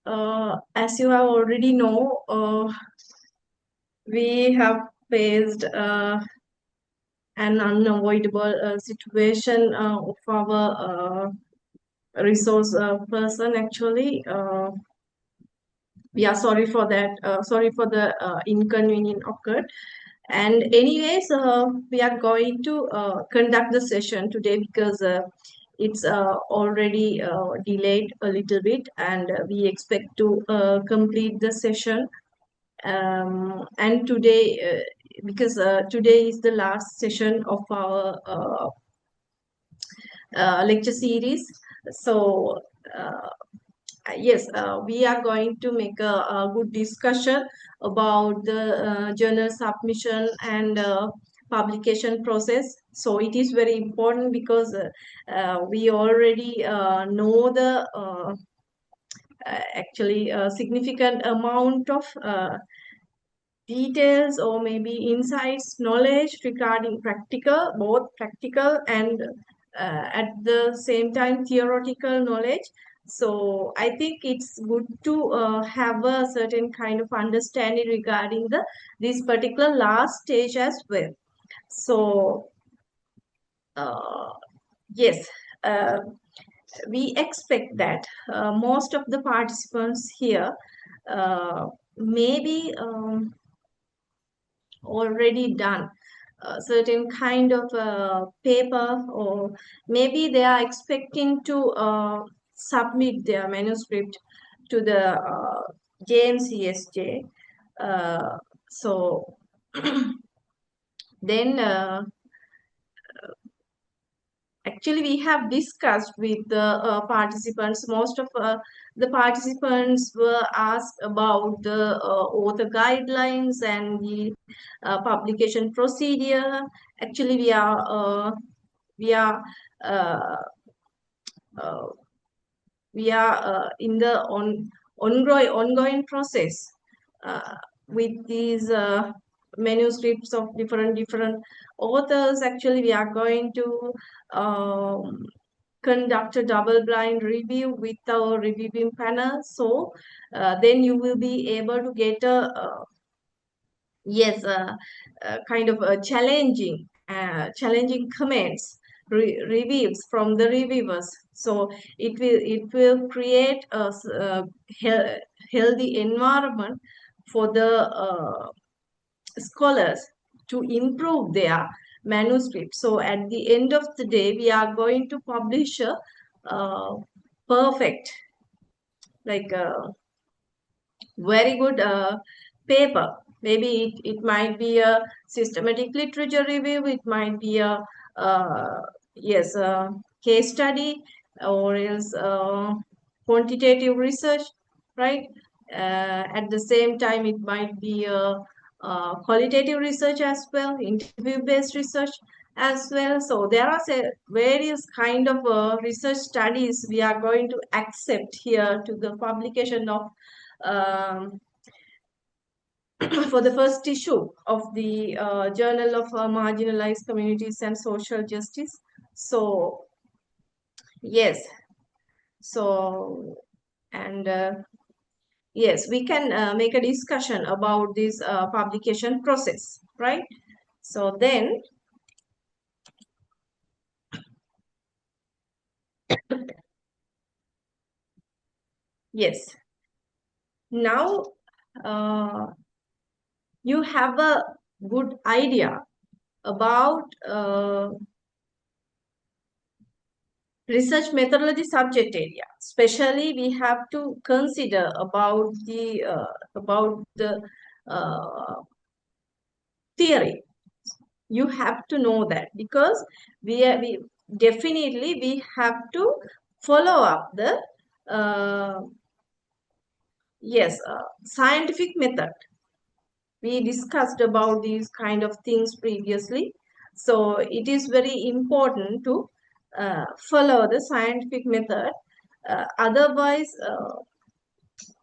As you have already know, we have faced an unavoidable situation of our resource person. Actually, we are sorry for that. Sorry for the inconvenience occurred. And anyways, we are going to conduct the session today because it's already delayed a little bit, and we expect to complete the session. And today, because today is the last session of our lecture series, so yes, we are going to make a good discussion about the journal submission and publication process. So it is very important because we already know the actually a significant amount of details or maybe insights, knowledge regarding practical, both practical and at the same time theoretical knowledge. So I think it's good to have a certain kind of understanding regarding the this particular last stage as well. So uh, yes, uh, we expect that most of the participants here maybe already done a certain kind of paper, or maybe they are expecting to submit their manuscript to the JMCSJ. So then actually we have discussed with the participants. Most of the participants were asked about the author guidelines and the publication procedure. Actually we are uh, uh, in the ongoing process uh, with these manuscripts of different authors. Actually, we are going to um, conduct a double blind review with our reviewing panel. So then you will be able to get a yes, kind of a challenging comments, reviews from the reviewers. So it will create a healthy environment for the scholars to improve their manuscript. So at the end of the day, we are going to publish a perfect, like very good paper. Maybe it might be a systematic literature review, it might be a yes, a case study, or else quantitative research, right? At the same time, it might be a qualitative research as well, interview-based research as well. So there are various kind of research studies we are going to accept here to the publication of um, for the first issue of the Journal of Marginalized Communities and Social Justice. So, yes, so, and yes, we can make a discussion about this publication process, right? So then, yes, now uh, you have a good idea about research methodology subject area. Especially, we have to consider about the uh, theory. You have to know that because we definitely we have to follow up the uh, yes, scientific method. We discussed about these kind of things previously, so it is very important to follow the scientific method. Otherwise,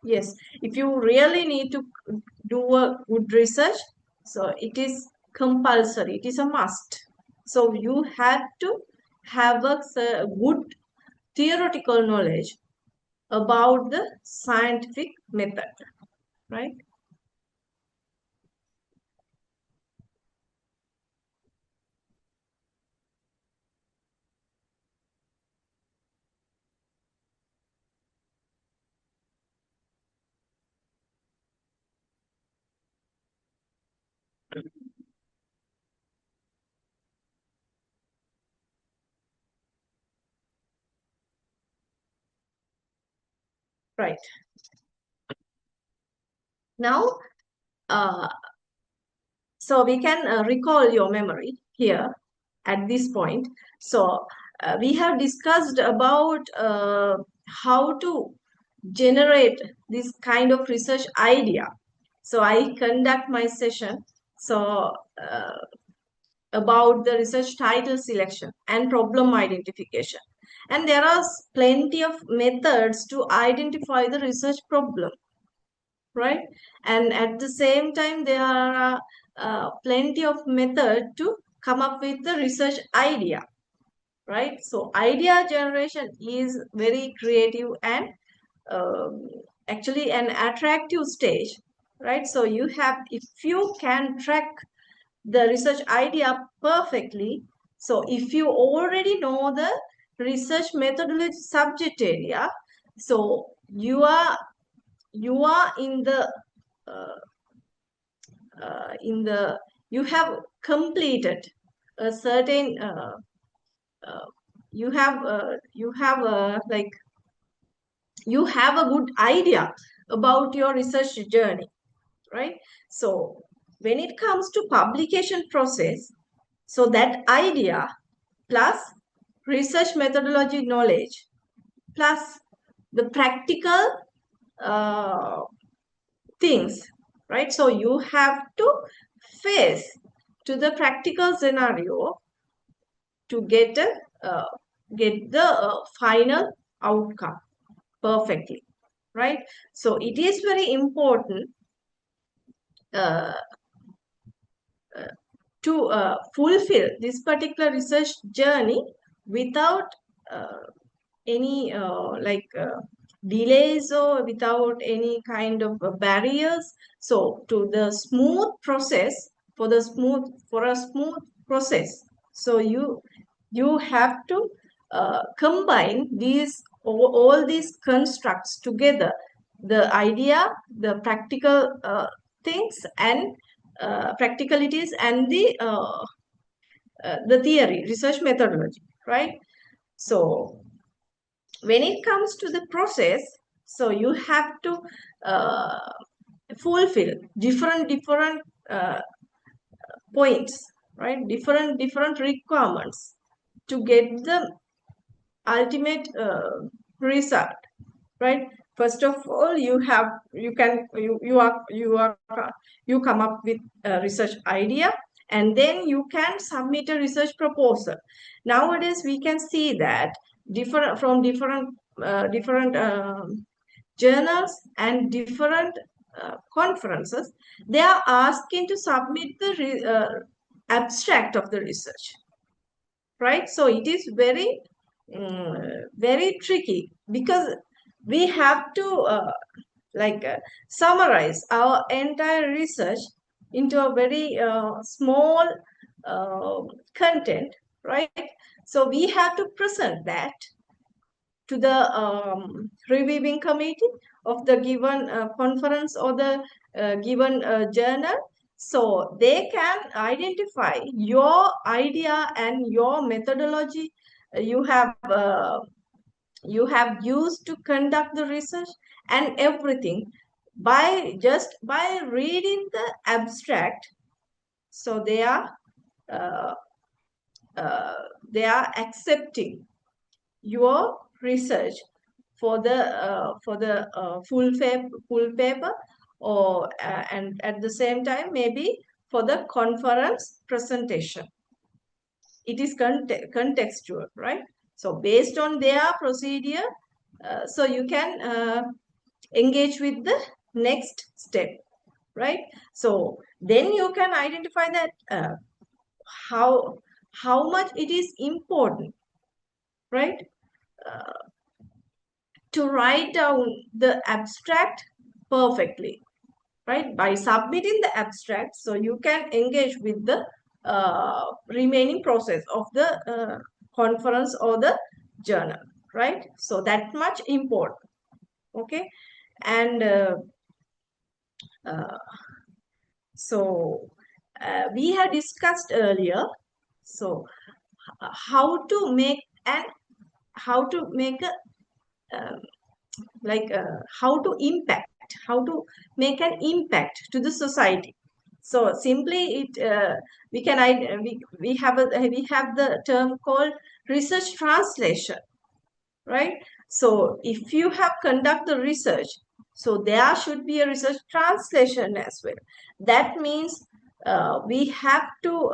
yes, if you really need to do a good research, so it is compulsory, it is a must. So you have to have a good theoretical knowledge about the scientific method, right? Right. Now, uh, so we can recall your memory here at this point. So we have discussed about how to generate this kind of research idea. So I conduct my session. So about the research title selection and problem identification. And there are plenty of methods to identify the research problem, right? And at the same time, there are plenty of method to come up with the research idea, right? So idea generation is very creative and um, actually an attractive stage, right? So you have, if you can track the research idea perfectly, so if you already know the research methodology subject area, so you are uh, in the you have completed a certain uh, you have like you have a good idea about your research journey, right? So when it comes to publication process, so that idea plus research methodology knowledge plus the practical uh, things, right? So you have to face to the practical scenario to uh, get the final outcome perfectly, right? So it is very important uh, to fulfill this particular research journey without uh, any delays or without any kind of barriers. So to the smooth process, for a smooth process, so you have to combine all these constructs together, the idea, the practical things, and practicalities, and the theory research methodology, right? So when it comes to the process, so you have to uh, fulfill different uh, points, right? Different requirements to get the ultimate result, right? First of all, you can you come up with a research idea, and then you can submit a research proposal. Nowadays we can see that different journals and different conferences, they are asking to submit the abstract of the research, right? So it is very tricky because we have to summarize our entire research into a very small uh, content, right? So we have to present that to the reviewing committee of the given conference or the given journal, so they can identify your idea and your methodology you have used to conduct the research and everything by reading the abstract. So uh, uh, they are accepting your research for the full paper, or and at the same time maybe for the conference presentation. It is contextual, right? So based on their procedure, so you can engage with the next step, right? So then you can identify that how how much it is important, right? to write down the abstract perfectly, right? By submitting the abstract, so you can engage with the remaining process of the conference or the journal, right? So that much important. Okay. And uh, so we have discussed earlier, so how to make and how to make a how to impact, how to make an impact to the society. So simply it we can we have the term called research translation, right? So if you have conduct the research, so there should be a research translation as well. That means we have to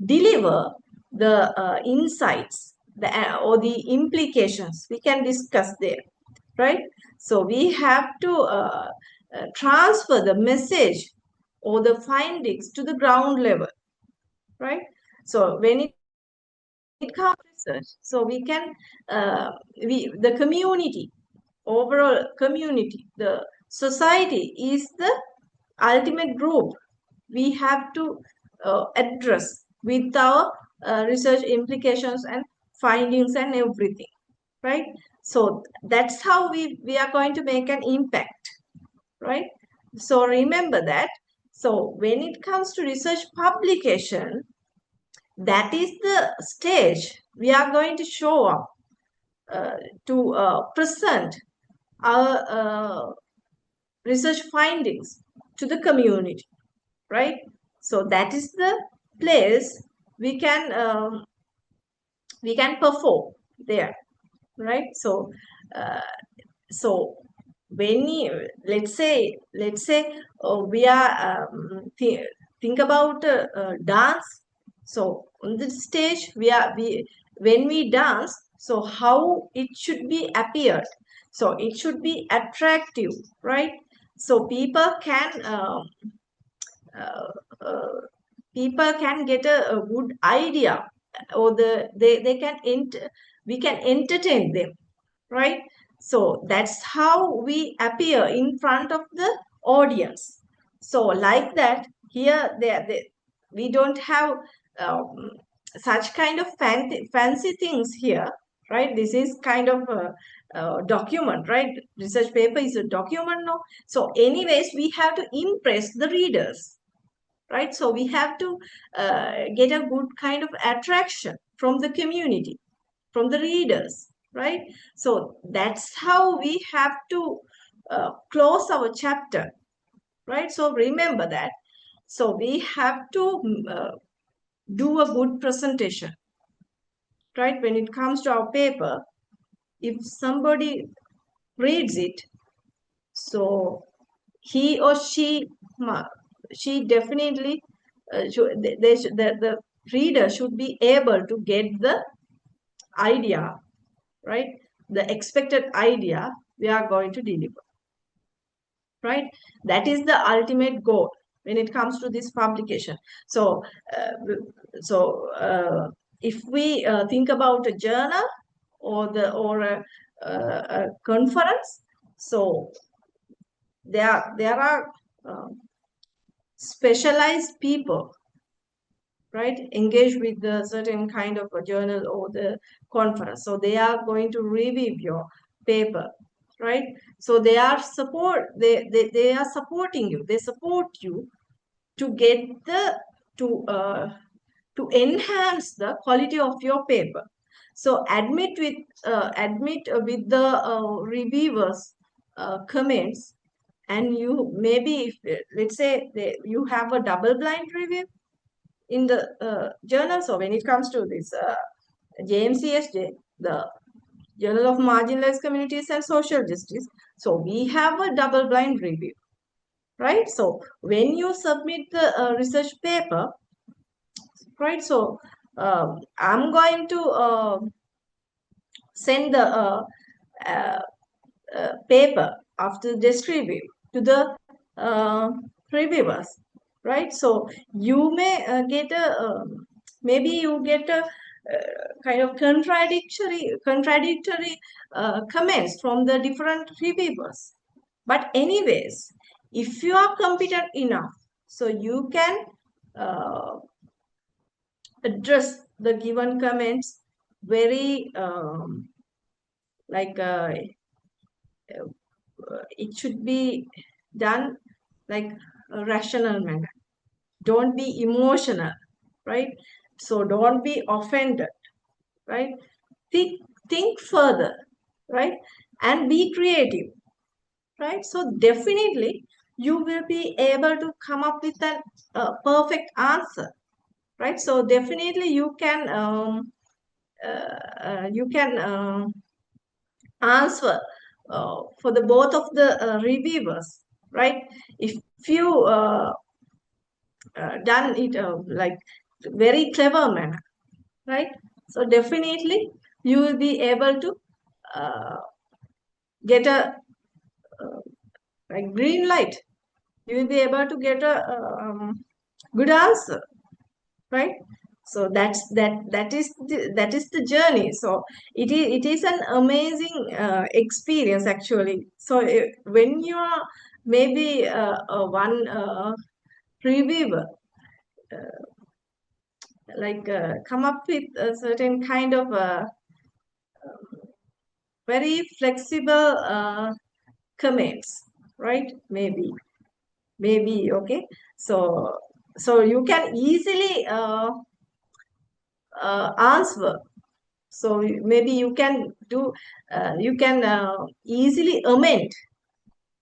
deliver the insights, or the implications we can discuss there, right? So we have to transfer the message or the findings to the ground level, right? So when it comes to research, so we can the community, overall community, the society is the ultimate group we have to address with our research implications and findings and everything, right? So that's how we are going to make an impact, right? So remember that. So when it comes to research publication, that is the stage we are going to show up uh, to present our research findings to the community, right? So that is the place we can perform there, right? So uh, so when you, let's say we are think about dance. So on this stage we when we dance, so how it should be appeared, so it should be attractive, right? So uh, uh, people can get a good idea, or they can we can entertain them, right? So that's how we appear in front of the audience. So like that, here we don't have um, such kind of fancy things here, right? This is kind of a document, right? Research paper is a document, no? So anyways, we have to impress the readers, right? So we have to get a good kind of attraction from the community, from the readers, right? So that's how we have to close our chapter, right? So remember that. So we have to do a good presentation, right? When it comes to our paper, if somebody reads it, so he or she definitely the reader should be able to get the idea, right? The expected idea we are going to deliver, right? That is the ultimate goal when it comes to this publication. So if we think about a journal or a conference, so there are specialized people, right, engage with the certain kind of a journal or the conference. So they are going to review your paper, right? So they are supporting you, they support you to get the to enhance the quality of your paper. So admit with the reviewers comments, and you maybe if let's say you have a double blind review in the journal. So when it comes to this JMCSJ, the Journal of Marginalized Communities and Social Justice, so we have a double blind review, right? So when you submit the research paper, right? So I'm going to send the uh, paper after this review to the reviewers, right? So you may get a maybe you get a kind of contradictory comments from the different reviewers. But anyways, if you are competent enough, so you can address the given comments very like it should be done like a rational manner. Don't be emotional, right? So don't be offended, right? Think further, right? And be creative, right? So definitely you will be able to come up with a perfect answer, right? So definitely you can answer for the both of the reviewers, right? If you done it like very clever manner, right? So definitely you will be able to uh, get a like green light. You will be able to get a good answer, right? So that is the journey. So it is an amazing experience actually. So when you are maybe one reviewer like come up with a certain kind of very flexible comments, right? Maybe okay. So you can easily answer. So maybe you can do you can easily amend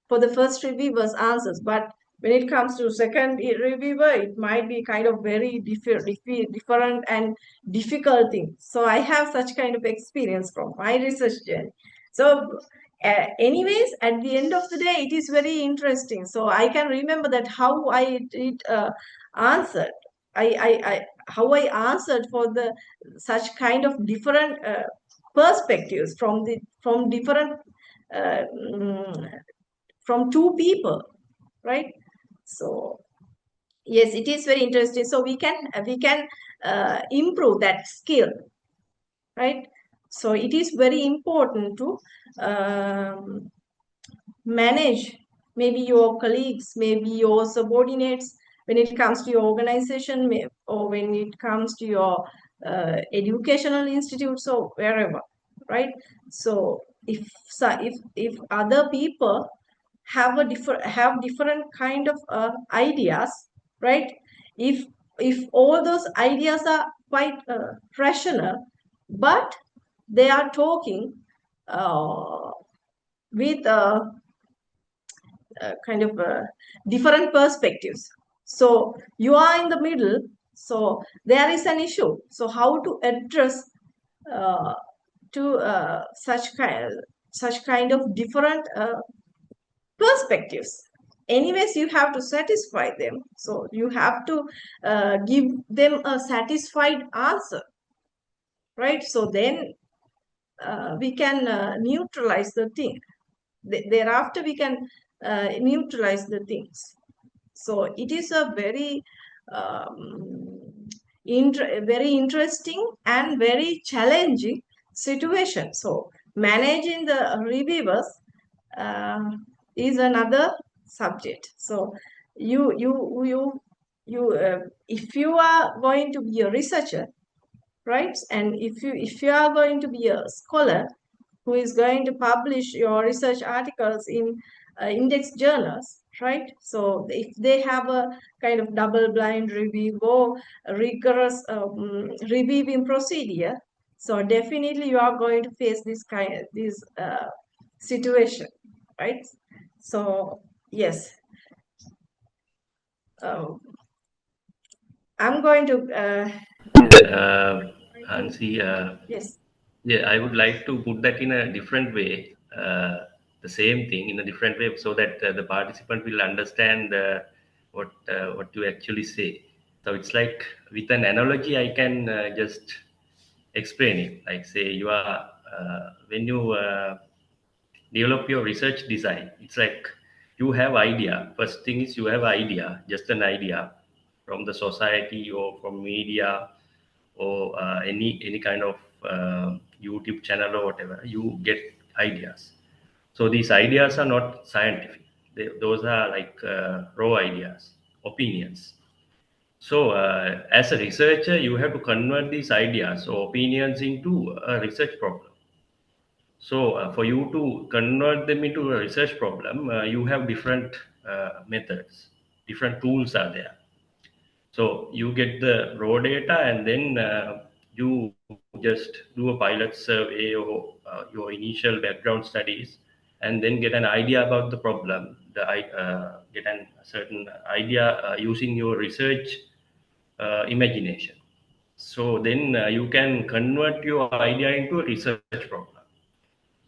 for the first reviewer's answers, but when it comes to second reviewer, it might be kind of very different and difficult thing. So I have such kind of experience from my research journey. So anyways, at the end of the day, it is very interesting. So I can remember that how I did answered. I how I answered for the such kind of different perspectives from different mm, from two people, right? So yes, it is very interesting. So we can improve that skill, right? So it is very important to um, manage maybe your colleagues, maybe your subordinates when it comes to your organization, or when it comes to your educational institutes or wherever, right? So if other people have different kind of ideas, right? If all those ideas are quite rational, but they are talking uh, with kind of different perspectives. So you are in the middle. So there is an issue. So how to address uh, to such kind of different perspectives? Anyways, you have to satisfy them. So you have to give them a satisfied answer, right? So then we can neutralize the thing. Thereafter, we can neutralize the things. So it is a very very interesting and very challenging situation. So managing the reviewers uh, is another subject. So you if you are going to be a researcher, right? And if you are going to be a scholar who is going to publish your research articles in index journals, right? So if they have a kind of double-blind review or a rigorous reviewing procedure, so definitely you are going to face this situation, right? So yes, um, I'm going to And see, yes. yeah, I would like to put that in a different way, the same thing in a different way, so that the participant will understand what you actually say. So it's like with an analogy, I can just explain it. Like say you are when you develop your research design, it's like you have idea. First thing is you have idea, just an idea from the society or from media or any kind of YouTube channel or whatever, you get ideas. So these ideas are not scientific. Those are like raw ideas, opinions. So as a researcher, you have to convert these ideas or opinions into a research problem. So for you to convert them into a research problem, you have different methods, different tools are there. So you get the raw data, and then you just do a pilot survey or your initial background studies, and then get an idea about the problem. Get a certain idea using your research imagination. So then you can convert your idea into a research problem.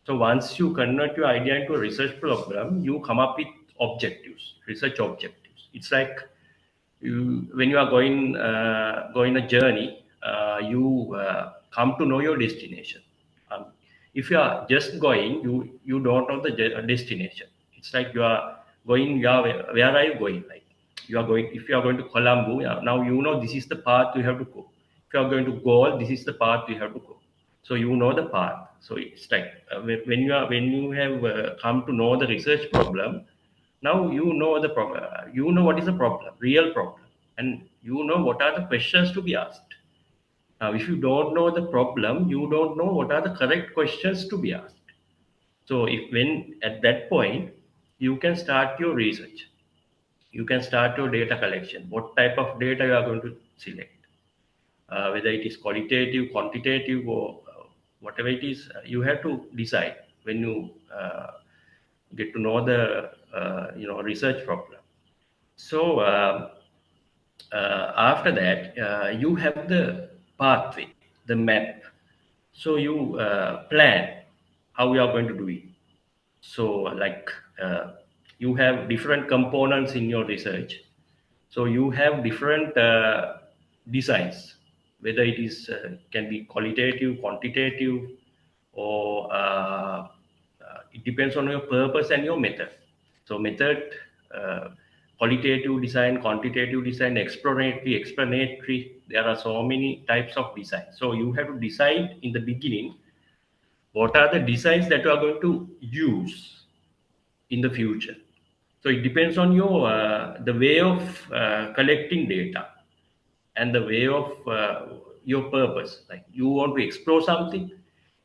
So once you convert your idea into a research problem, you come up with objectives, research objectives. It's like when you are going a journey, you come to know your destination. Um, if you are just going, you don't know the destination. It's like you are going. Where are you going? Like you are going. If you are going to Colombo, now you know this is the path you have to go. If you are going to Goal, this is the path you have to go. So you know the path. So it's like when you have come to know the research problem, now you know the problem. You know what is the problem, real problem, and you know what are the questions to be asked. Now, if you don't know the problem, you don't know what are the correct questions to be asked. So, if when at that point, you can start your research. You can start your data collection. What type of data you are going to select, whether it is qualitative, quantitative, or whatever it is, you have to decide when you get to know the research problem. So after that, you have the pathway, the map. So you plan how you are going to do it. So like you have different components in your research. So you have different designs, whether it is can be qualitative, quantitative, or it depends on your purpose and your method. So method, uh, qualitative design, quantitative design, exploratory, explanatory. There are so many types of design. So you have to decide in the beginning what are the designs that you are going to use in the future. So it depends on your the way of collecting data and the way of your purpose. Like you want to explore something.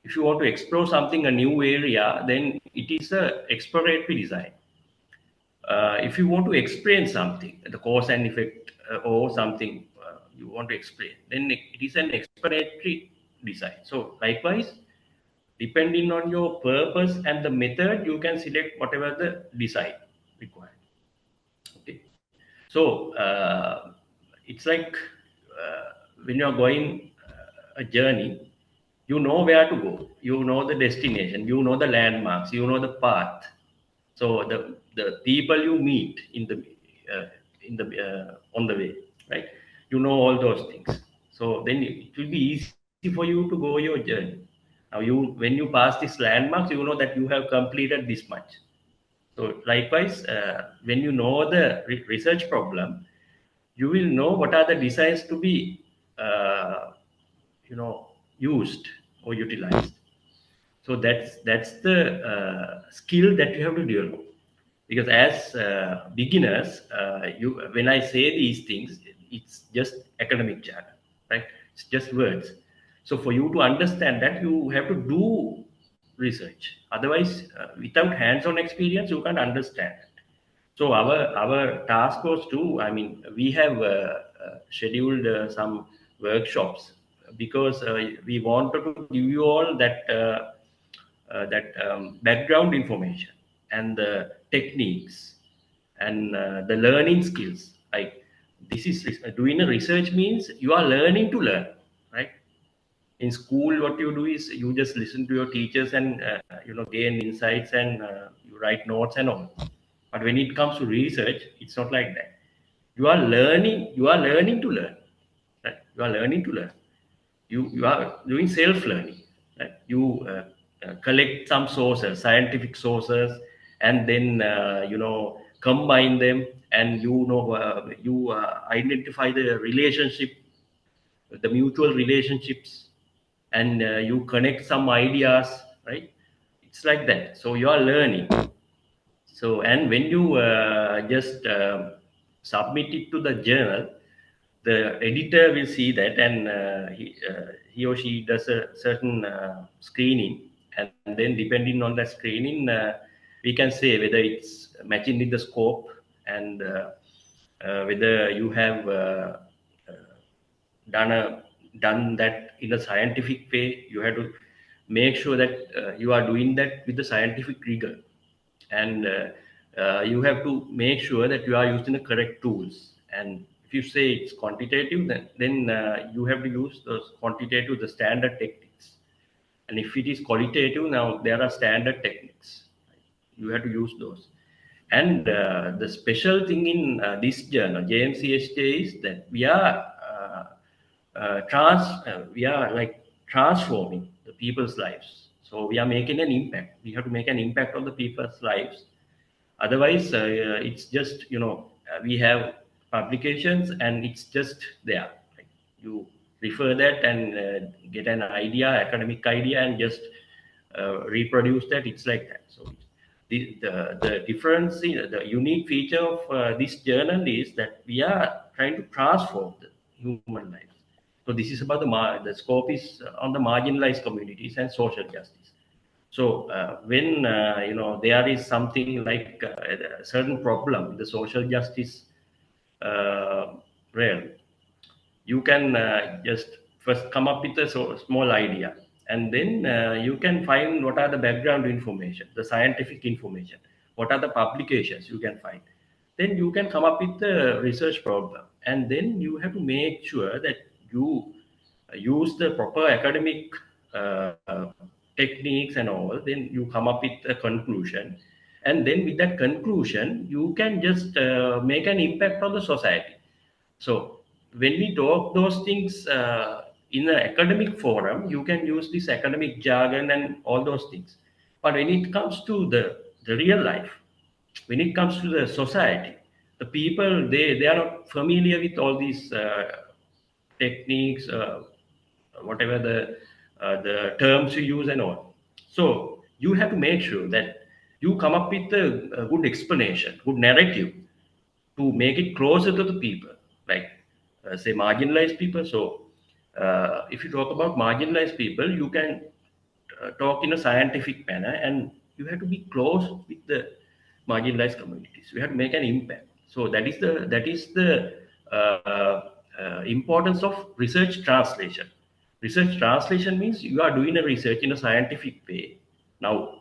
If you want to explore something, a new area, then it is a exploratory design. If you want to explain something, the cause and effect or something you want to explain, then it is an explanatory design. So likewise, depending on your purpose and the method, you can select whatever the design required. Okay. So it's like when you are going a journey, you know where to go, you know the destination, you know the landmarks, you know the path. So the people you meet uh, in the on the way, right? You know all those things. So then it will be easy for you to go your journey. Now when you pass these landmarks, you know that you have completed this much. So likewise, when you know the research problem, you will know what are the designs to be uh, used or utilized. So that's the skill that you have to develop. Because as beginners, you when I say these things, it's just academic jargon, right? It's just words. So for you to understand that, you have to do research. Otherwise, without hands-on experience, you can't understand. So our task was to, I mean, we have scheduled some workshops because we wanted to give you all that background information and the techniques and the learning skills. Like this is doing a research means you are learning to learn, right? In school, what you do is you just listen to your teachers and gain insights and you write notes and all. But when it comes to research, it's not like that. You are learning to learn, right? You are learning to learn. You are doing self learning, right? You collect some sources, scientific sources, and then combine them, and you identify the relationship the mutual relationships, and you connect some ideas, right? It's like that. So you are learning. So, and when you just submit it to the journal, the editor will see that, and he or she does a certain screening, and then depending on that screening, we can say whether it's matching with the scope, and whether you have done a done that in a scientific way. You have to make sure that you are doing that with the scientific rigor, and you have to make sure that you are using the correct tools. And if you say it's quantitative, then you have to use those quantitative, the standard techniques. And if it is qualitative, now there are standard techniques. You have to use those. And the special thing in this journal, JMCHJ, is that we are like transforming the people's lives. So we are making an impact. We have to make an impact on the people's lives. Otherwise, it's just, we have publications and it's just there. Like, you refer that and get an idea, academic idea, and just reproduce that. It's like that. So the difference, the unique feature of this journal is that we are trying to transform the human lives. So this is about the scope is on the marginalized communities and social justice. So when there is something like a certain problem in the social justice uh, realm, you can just first come up with a small idea, and then you can find what are the background information, the scientific information, what are the publications you can find. Then you can come up with the research problem, and then you have to make sure that you use the proper academic techniques and all. Then you come up with a conclusion, and then with that conclusion you can just make an impact on the society. So when we talk those things in an academic forum, you can use this academic jargon and all those things. But when it comes to the real life, when it comes to the society, the people, they are not familiar with all these techniques, whatever the terms you use and all. So you have to make sure that you come up with a good explanation, good narrative, to make it closer to the people, like say marginalized people. So if you talk about marginalized people, you can talk in a scientific manner, and you have to be close with the marginalized communities. We have to make an impact. So that is the importance of research translation. Research translation means you are doing a research in a scientific way. Now,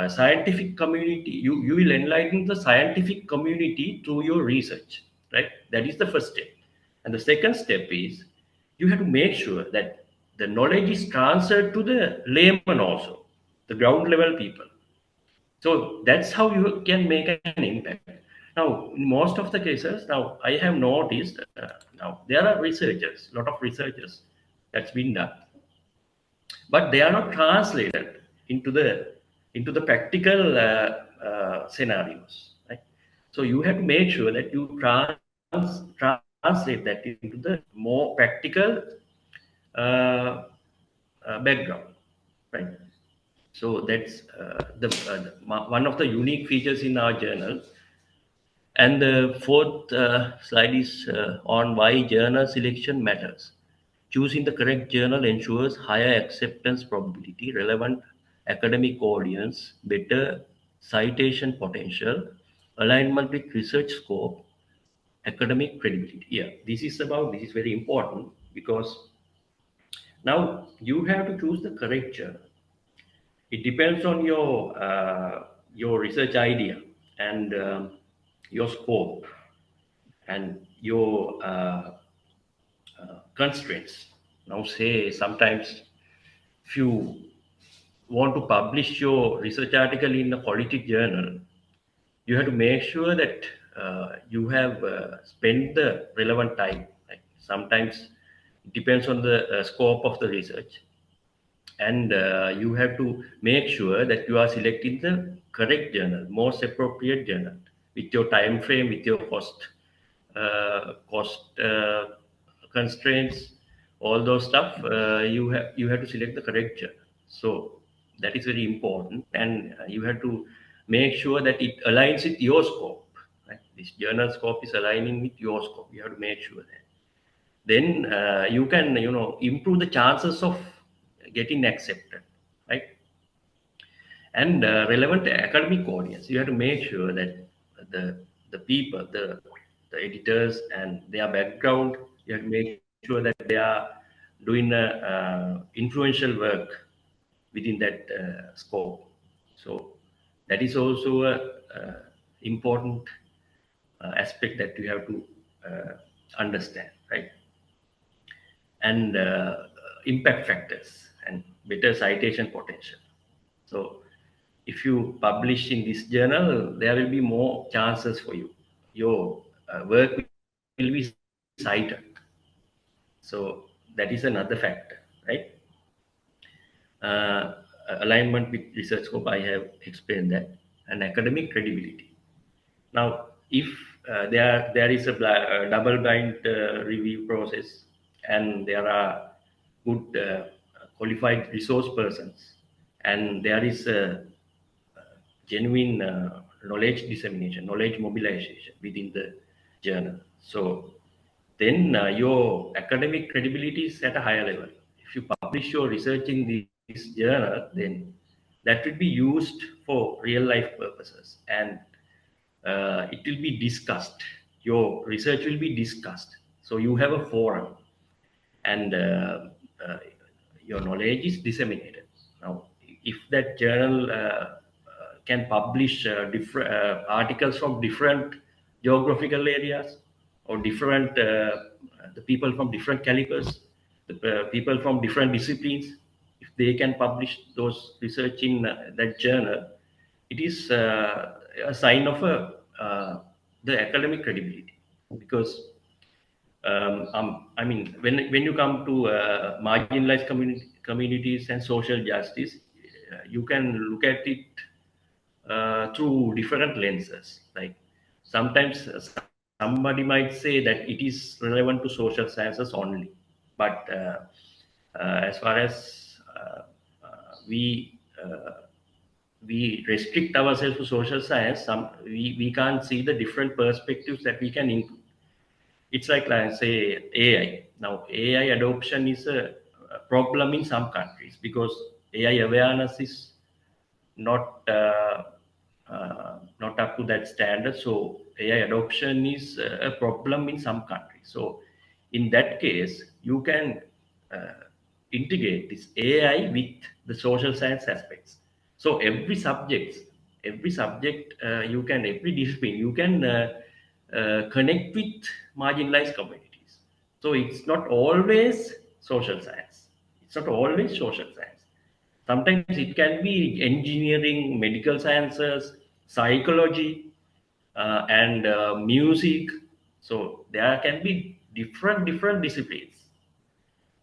scientific community, you will enlighten the scientific community through your research, right? That is the first step. And the second step is you have to make sure that the knowledge is transferred to the layman also, the ground level people. So that's how you can make an impact. Now, in most of the cases, now I have noticed, now there are researchers, a lot of researchers that's been done, but they are not translated into the practical scenarios, right? So you have to make sure that you translate that into the more practical uh, background, right? So that's one of the unique features in our journal. And the fourth slide is on why journal selection matters. Choosing the correct journal ensures higher acceptance probability, relevant academic audience, better citation potential, alignment with research scope, academic credibility. Yeah, this is very important, because now you have to choose the correct journal. It depends on your research idea, and your scope, and your constraints. Now, say sometimes if you want to publish your research article in a quality journal, you have to make sure that you have spent the relevant time. Like, sometimes it depends on the scope of the research, and you have to make sure that you are selecting the correct journal, most appropriate journal, with your time frame, with your cost constraints, all those stuff, you have to select the correct journal. So that is very important, and you have to make sure that it aligns with your scope. Right? This journal scope is aligning with your scope. You have to make sure that. Then you can improve the chances of getting accepted, right? And relevant academic audience. You have to make sure that the people, the editors and their background. You have to make sure that they are doing influential work within that scope. So that is also a important aspect that you have to understand, right? And impact factors and better citation potential. So if you publish in this journal, there will be more chances for you. Your work will be cited. So that is another factor, right? Uh, Alignment with research scope, I have explained that, and academic credibility. Now, if there is a double blind review process, and there are good qualified resource persons, and there is a genuine knowledge dissemination, knowledge mobilization within the journal. So then your academic credibility is at a higher level. If you publish your research in this journal, then that will be used for real life purposes, and it will be discussed. Your research will be discussed. So you have a forum, and uh, your knowledge is disseminated. Now, if that journal can publish different articles from different geographical areas, or different the people from different calibers, the people from different disciplines, if they can publish those research in that journal, it is a sign of the academic credibility. Because I mean, when you come to marginalized communities and social justice, you can look at it through different lenses. Like sometimes somebody might say that it is relevant to social sciences only, but as far as we we restrict ourselves to social science, we can't see the different perspectives that we can include. It's like say AI. Now AI adoption is a problem in some countries because AI awareness is not not up to that standard. So AI adoption is a problem in some countries. So in that case, you can uh, integrate this AI with the social science aspects. So every subject every discipline, you can connect with marginalized communities. So it's not always social science. It's not always social science. Sometimes it can be engineering, medical sciences, psychology, and music. So there can be different disciplines.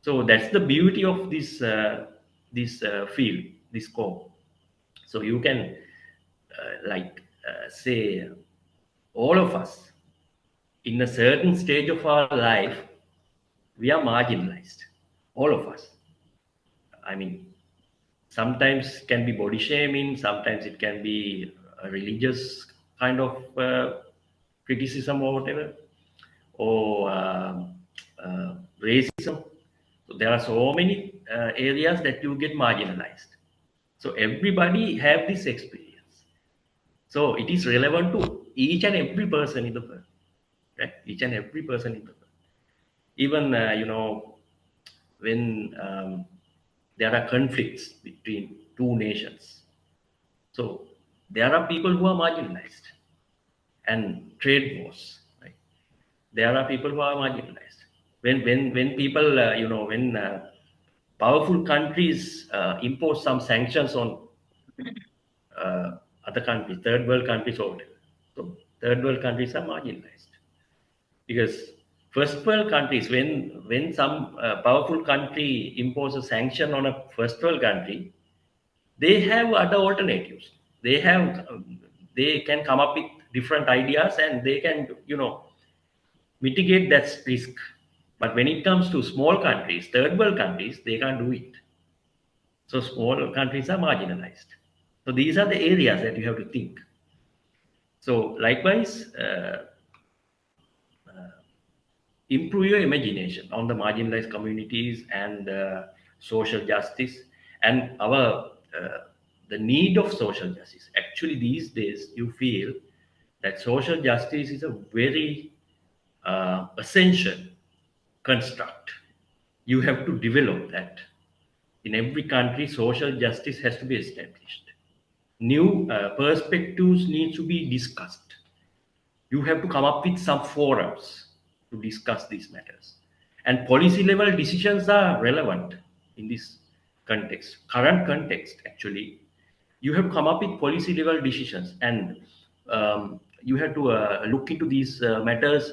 So that's the beauty of this field, this scope. So you can say all of us in a certain stage of our life, we are marginalized. All of us. I mean, sometimes can be body shaming, sometimes it can be a religious kind of criticism or whatever, or racism. So there are so many areas that you get marginalized. So everybody have this experience. So it is relevant to each and every person in the world, right? Each and every person in the world. Even when there are conflicts between two nations. So there are people who are marginalized, and trade wars. Right? There are people who are marginalized. When people when powerful countries impose some sanctions on other countries, third world countries or whatever. So third world countries are marginalized because first world countries, when some powerful country imposes a sanction on a first world country, they have other alternatives. They have they can come up with different ideas, and they can mitigate that risk. But when it comes to small countries, third world countries, they can't do it. So small countries are marginalized. So these are the areas that you have to think. So likewise, improve your imagination on the marginalized communities and social justice and our the need of social justice. Actually, these days you feel that social justice is a very essential construct. You have to develop that. In every country, social justice has to be established. New perspectives need to be discussed. You have to come up with some forums to discuss these matters. And policy level decisions are relevant in this context, current context, actually. You have to come up with policy level decisions, and you have to look into these matters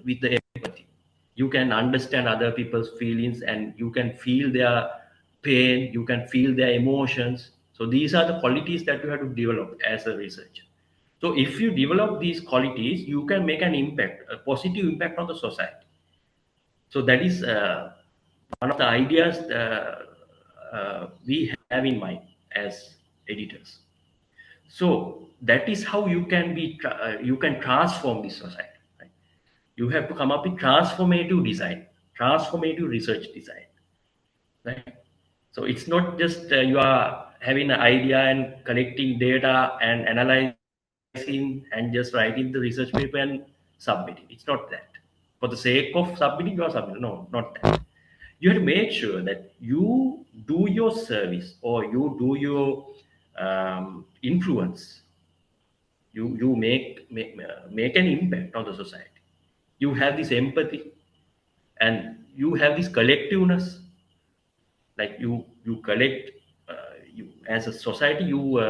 with the empathy. You can understand other people's feelings and you can feel their pain, you can feel their emotions. So these are the qualities that you have to develop as a researcher. So if you develop these qualities, you can make an impact, a positive impact on the society. So that is one of the ideas we have in mind as editors. So that is how you can you can transform this society. Right? You have to come up with transformative design, transformative research design. Right? So it's not just you are having an idea and collecting data and analyzing and just writing the research paper and submitting. It's not that. For the sake of submitting, you are submitting. No, not that. You have to make sure that you do your service or you do your influence. You make an impact on the society. You have this empathy and you have this collectiveness, like you collect you as a society, you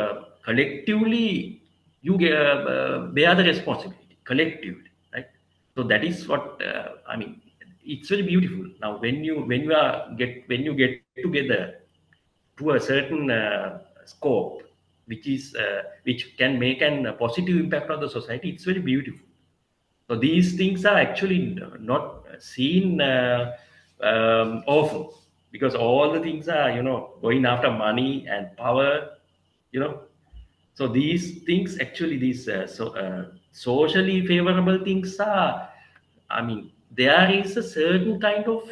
collectively you bear the responsibility collectively, right? So that is what I mean. It's very beautiful. Now when you get together to a certain scope which can make an a positive impact on the society, it's very beautiful. So these things are actually not seen often, because all the things are, going after money and power, you know. So these things actually, these socially favorable things are, I mean, there is a certain kind of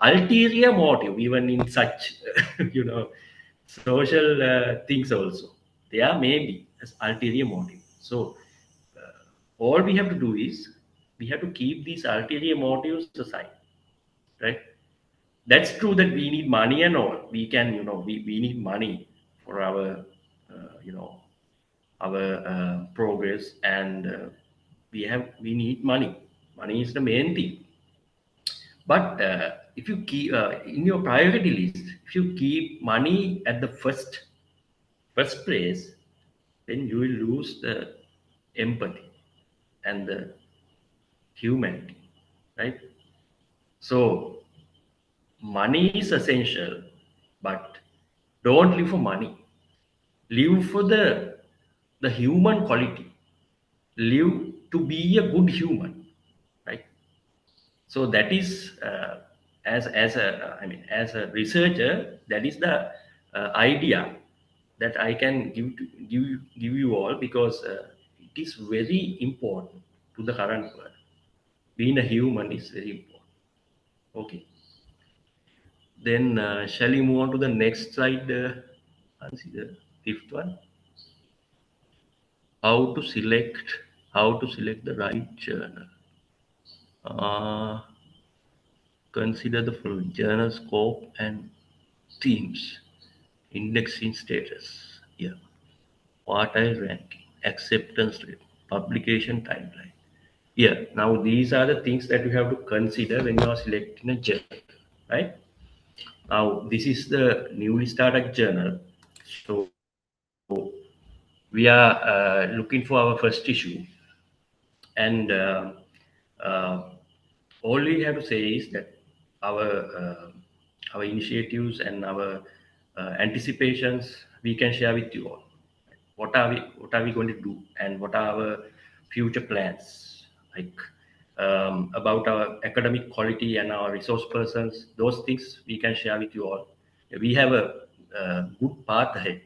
ulterior motive even in such, social things also. There may be as ulterior motive. So all we have to do is we have to keep these ulterior motives aside, right? That's true that we need money and all. We can, we need money for our, our progress, and we need money. Money is the main thing. But if you keep in your priority list, if you keep money at the first place, then you will lose the empathy and the humanity, right? So money is essential, but don't live for money. Live for the human quality. Live to be a good human, right? So that is as a, I mean, as a researcher, that is the idea that I can give you all, because it is very important to the current world. Being a human is very important. Okay. Then shall we move on to the next slide? Nancy, the fifth one. How to select the right journal. Uh, Consider the following: journal scope and themes, indexing status, yeah, quartile ranking, acceptance rate, publication timeline. Yeah, now these are the things that you have to consider when you are selecting a journal, right? Now this is the newly started journal, so we are looking for our first issue, and uh, all we have to say is that our uh, our initiatives and our anticipations we can share with you all. What are we going to do, and what are our future plans, like about our academic quality and our resource persons. Those things we can share with you all. We have a good path ahead.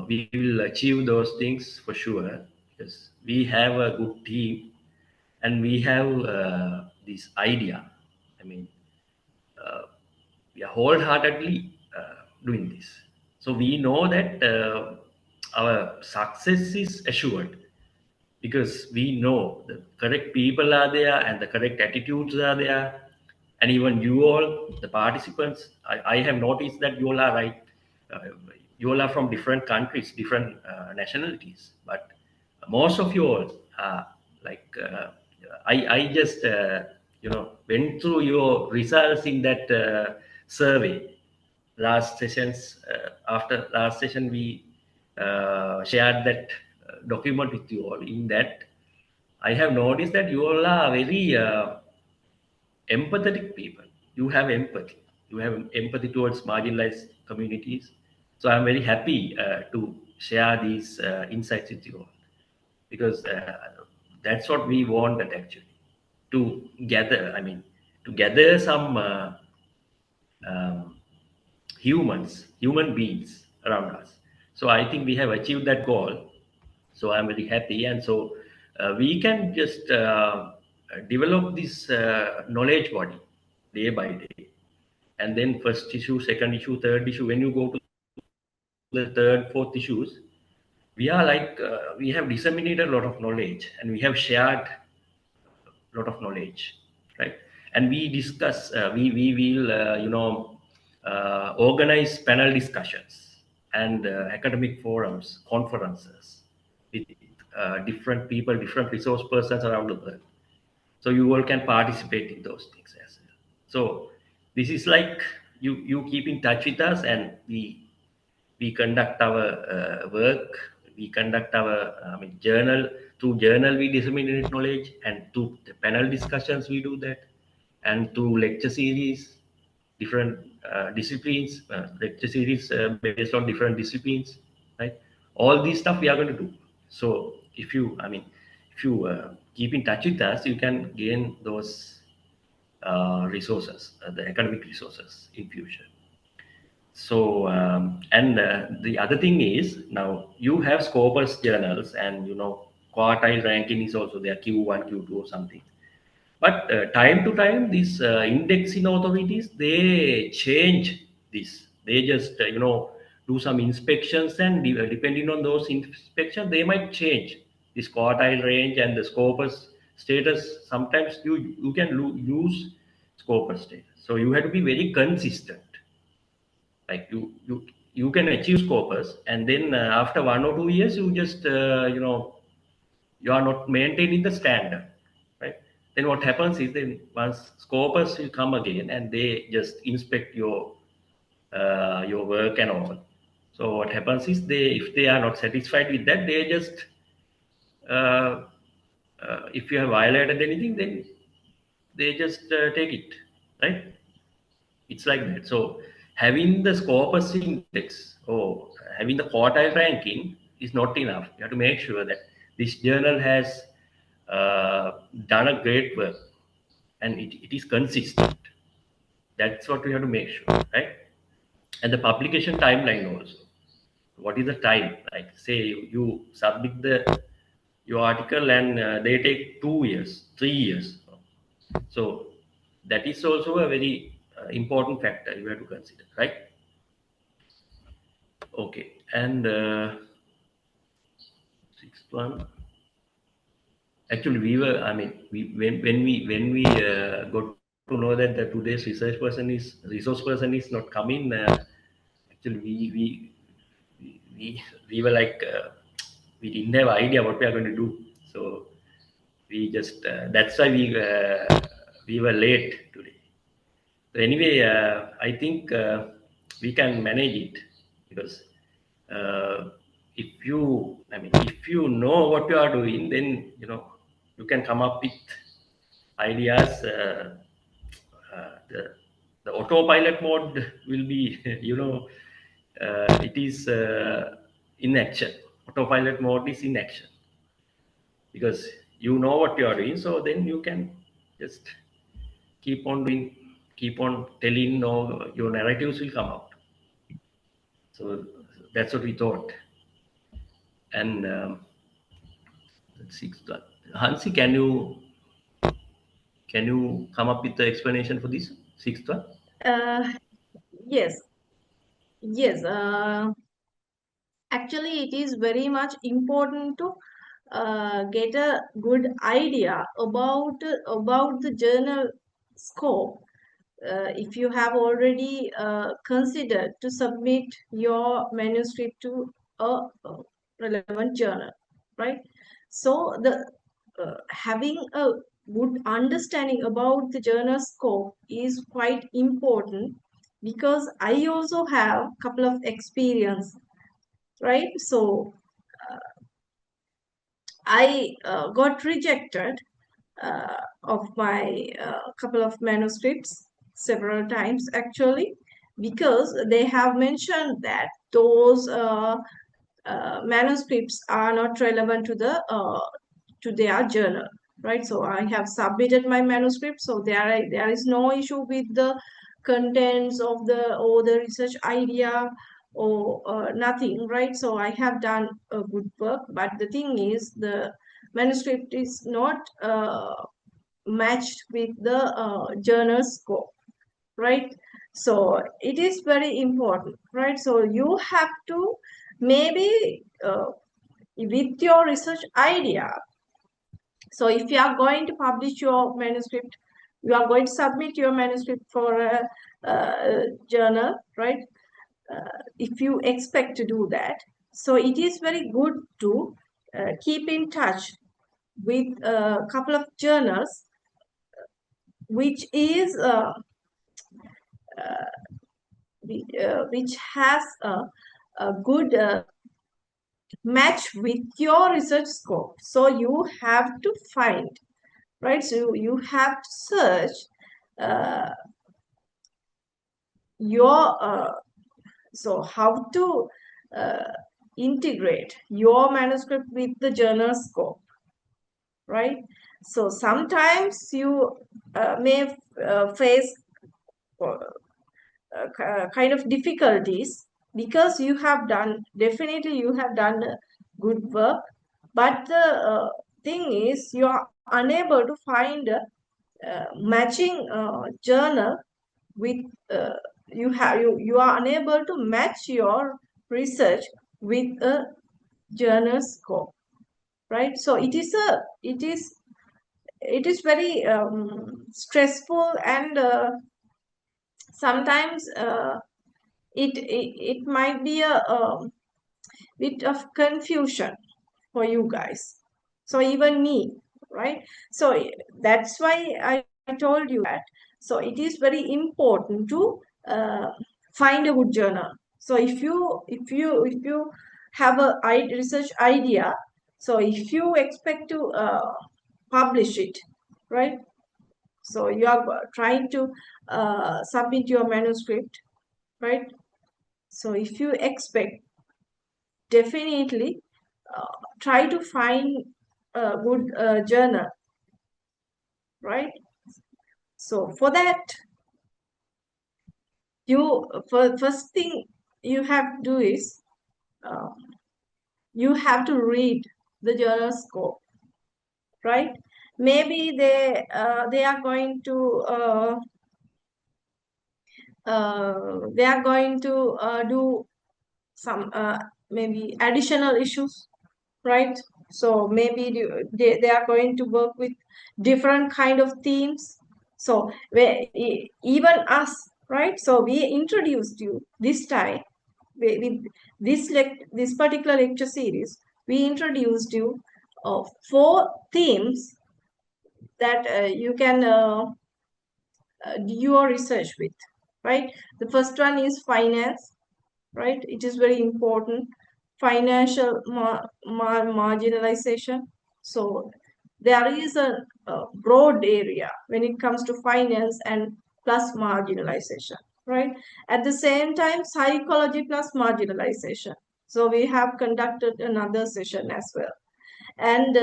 We will achieve those things for sure because we have a good team and we have this idea. I mean, uh, we are wholeheartedly doing this. So we know that our success is assured because we know the correct people are there and the correct attitudes are there, and even you all the participants, I have noticed that you all are right. uh, you all are from different countries, different nationalities, but most of you all are like I just went through your results in that survey last sessions. After last session we shared that document with you all. In that I have noticed that you all are very empathetic people. You have empathy. You have empathy towards marginalized communities. So I'm very happy to share these insights with you all because that's what we wanted actually to gather. I mean, to gather some um, human beings around us. So I think we have achieved that goal. So I'm very happy, and so we can just develop this knowledge body day by day, and then first issue, second issue, third issue. When you go to the third, fourth issues, we are like we have disseminated a lot of knowledge, and we have shared lot of knowledge, right? And we discuss, we will, organize panel discussions and academic forums, conferences with different people, different resource persons around the world. So you all can participate in those things as well. So this is like you keep in touch with us, and we conduct our work, we conduct our journal. Through journal we disseminate knowledge, and through the panel discussions we do that, and through lecture series, different disciplines, lecture series based on different disciplines, right? All these stuff we are going to do. So if you keep in touch with us, you can gain those resources, the academic resources in future. So, and the other thing is now you have Scopus journals, and quartile ranking is also there, Q1, Q2 or something. But time to time, these indexing authorities, they change this. They just do some inspections, and depending on those inspections, they might change this quartile range and the Scopus status. Sometimes you can lose Scopus status, so you have to be very consistent. Like you can achieve Scopus, and then after 1 or 2 years you just you are not maintaining the standard, right? Then what happens is, then once Scopus will come again and they just inspect your work and all. So what happens is, they if they are not satisfied with that, they just uh, if you have violated anything, then they just take it, right? It's like that. So having the Scopus index or having the quartile ranking is not enough. You have to make sure that this journal has done a great work, and it is consistent. That's what we have to make sure, right? And the publication timeline also. What is the time? Like say you submit your article, and they take 2 years, 3 years. So that is also a very important factor you have to consider, right? Okay, and sixth one. Actually, we were. I mean, when we got to know that the today's resource person is not coming. Actually, we were like we didn't have idea what we are going to do. So we just that's why we were late today. So anyway, I think we can manage it because uh, if you know what you are doing, then you can come up with ideas. The autopilot mode will be, it is in action. Autopilot mode is in action because you know what you are doing, so then you can just keep on doing, keep on telling, or your narratives will come out. So that's what we thought. And sixth one, Hansi, can you come up with the explanation for this sixth one? Uh, yes, yes. Actually, it is very much important to get a good idea about the journal scope. If you have already considered to submit your manuscript to a relevant journal, right? So the having a good understanding about the journal scope is quite important, because I also have a couple of experience, right? So I got rejected of my couple of manuscripts several times, actually, because they have mentioned that those manuscripts are not relevant to their journal, right? So I have submitted my manuscript, so there is no issue with the contents of the or the research idea or nothing, right? So I have done a good work, but the thing is the manuscript is not matched with the journal scope, right? So it is very important, right? So you have to maybe with your research idea. So if you are going to publish your manuscript, you are going to submit your manuscript for a journal, right? If you expect to do that, so it is very good to keep in touch with a couple of journals which is which has a good match with your research scope. So you have to find, right? So you have to search uh, your so how to uh, integrate your manuscript with the journal scope, right? So sometimes you may face kind of difficulties, because you have done, definitely you have done good work, but the thing is you are unable to find a matching journal with you are unable to match your research with a journal scope, right? So it is very stressful, and sometimes it might be a bit of confusion for you guys, so even me, right? So that's why I told you that. So it is very important to find a good journal. So if you have a research idea, so if you expect to publish it, right? So you are trying to submit your manuscript, right? So if you expect, definitely try to find a good journal, right? So for that, first thing you have to do is uh, you have to read the journal scope, right? Maybe they are going to do some maybe additional issues, right? So maybe they are going to work with different kind of themes. So even us, right? So we introduced you this time with this particular lecture series. We introduced you four themes that you can do your research with, right? The first one is finance, right? It is very important. Financial marginalization. So there is a broad area when it comes to finance and plus marginalization, right? At the same time, psychology plus marginalization. So we have conducted another session as well. And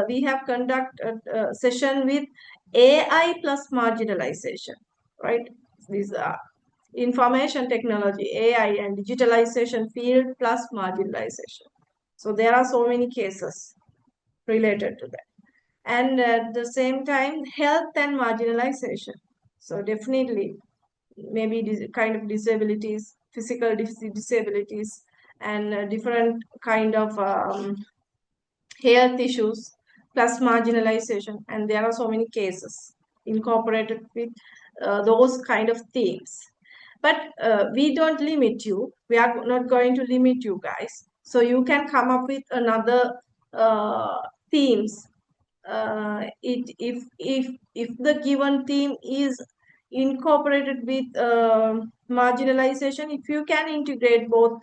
we have conducted a session with AI plus marginalization, right? These are information technology, AI and digitalization field plus marginalization. So there are so many cases related to that. And at the same time, health and marginalization. So definitely, maybe kind of disabilities, physical disabilities, and different kind of health issues plus marginalization, and there are so many cases incorporated with those kind of themes. But we don't limit you, we are not going to limit you guys, so you can come up with another themes. If the given theme is incorporated with marginalization, if you can integrate both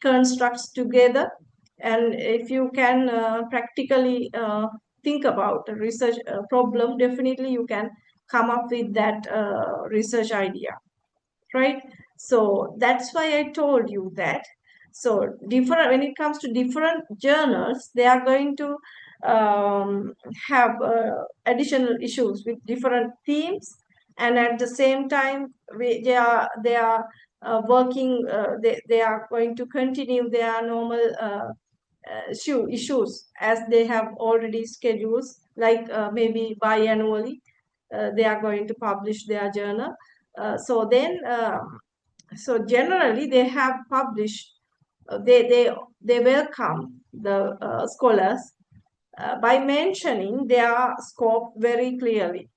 constructs together, and if you can practically think about a research problem, definitely you can come up with that research idea, right? So that's why I told you that. So different, when it comes to different journals, they are going to have additional issues with different themes, and at the same time they are working, they are going to continue their normal issues as they have already schedules, like maybe biannually they are going to publish their journal. So generally they have published, they welcome the scholars by mentioning their scope very clearly.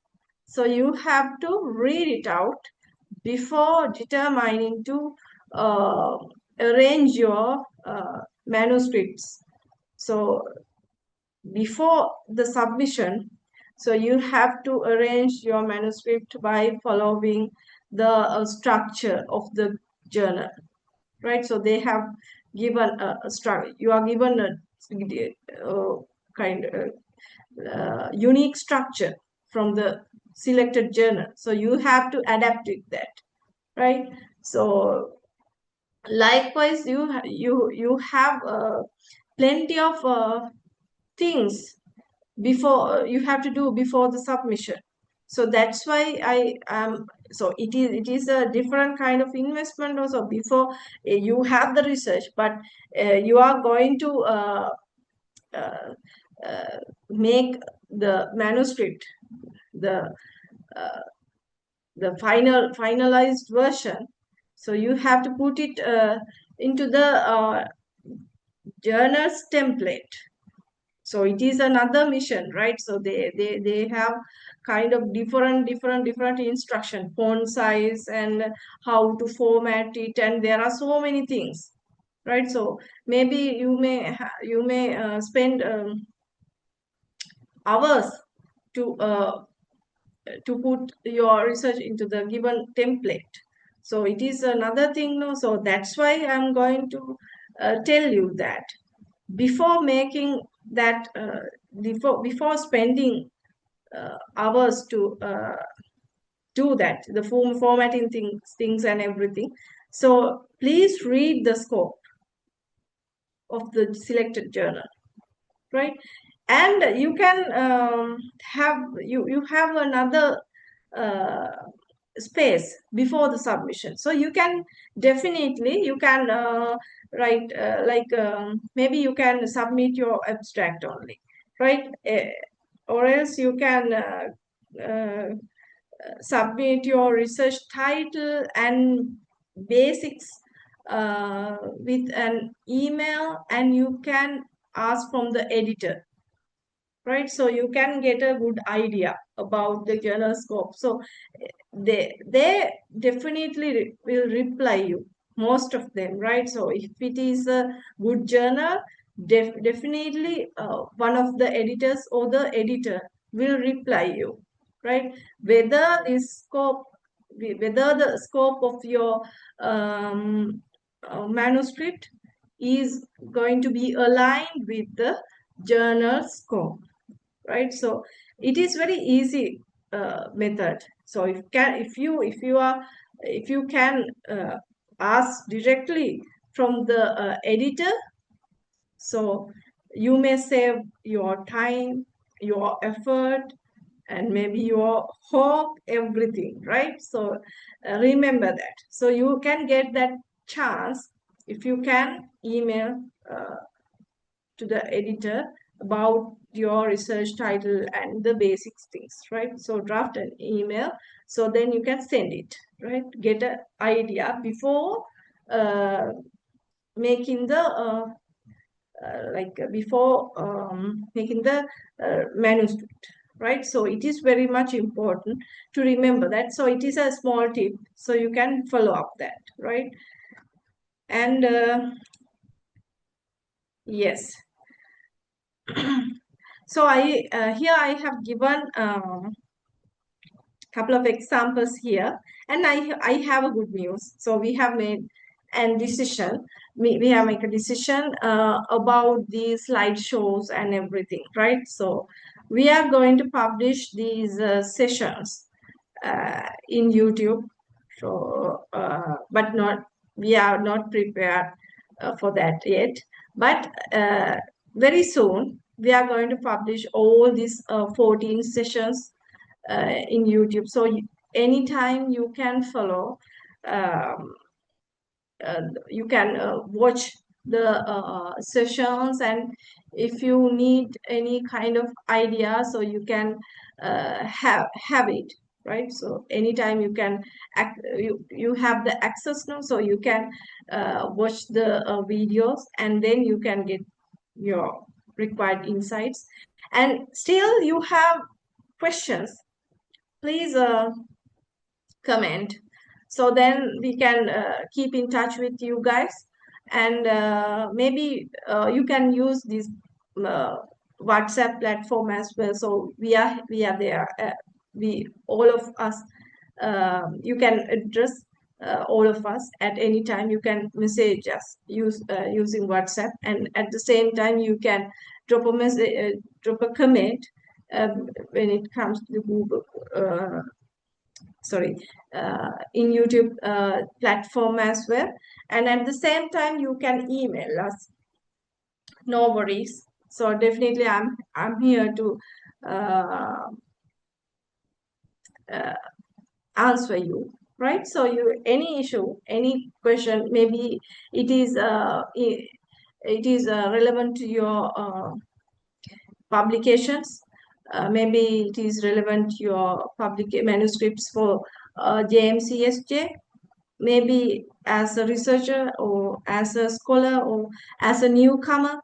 So you have to read it out before determining to uh, arrange your manuscripts. So before the submission, so you have to arrange your manuscript by following the structure of the journal, right? So they have given a structure, you are given a kind of unique structure from the selected journal, so you have to adapt with that, right? So likewise, you have plenty of things before you have to do before the submission. So that's why I so it is a different kind of investment also. Before you have the research, but you are going to uh, make the manuscript, the uh, the finalized version. So you have to put it into the journal's template. So it is another mission, right? So they have kind of different instruction, font size and how to format it, and there are so many things, right? So maybe you may spend hours to put your research into the given template. So it is another thing, no? So that's why I'm going to tell you that before making that before spending hours to do that, the formatting things and everything, so please read the scope of the selected journal, right? And you can you have another uh, space before the submission, so you can definitely you can write like maybe you can submit your abstract only, right? Or else you can uh, submit your research title and basics with an email, and you can ask from the editor, right? So you can get a good idea about the journal scope. So they definitely will reply you, most of them, right? So if it is a good journal, definitely one of the editors or the editor will reply you, right? Whether this scope, whether the scope of your manuscript is going to be aligned with the journal scope, right? So it is very easy method. So if you can ask directly from the editor, so you may save your time, your effort, and maybe your hope, everything, right? So remember that. So you can get that chance if you can email to the editor about your research title and the basics things, right? So draft an email, so then you can send it, right? Get an idea before uh, making the before making the manuscript, right? So it is very much important to remember that. So it is a small tip, so you can follow up that, right? And yes, so I here I have given couple of examples here, and I have a good news. So we have made a decision. We have made a decision about the slideshows and everything, right? So we are going to publish these sessions in YouTube. So, but not we are not prepared for that yet. But very soon we are going to publish all these 14 sessions in YouTube. So anytime you can follow, um, you can watch the sessions, and if you need any kind of idea, so you can have it, right? So anytime you can you have the access now, so you can watch the videos, and then you can get your required insights. And still you have questions, please comment, so then we can keep in touch with you guys. And maybe you can use this uh, WhatsApp platform as well. So we are there, we all of us, you can address all of us at any time. You can message us using WhatsApp, and at the same time you can drop a message, drop a comment when it comes to the Google sorry in YouTube platform as well. And at the same time you can email us, no worries. So definitely I'm here to uh, uh, answer you, right? So you, any issue, any question, maybe it is it is relevant to your publications, maybe it is relevant to your public manuscripts for JMCSJ, maybe as a researcher or as a scholar or as a newcomer.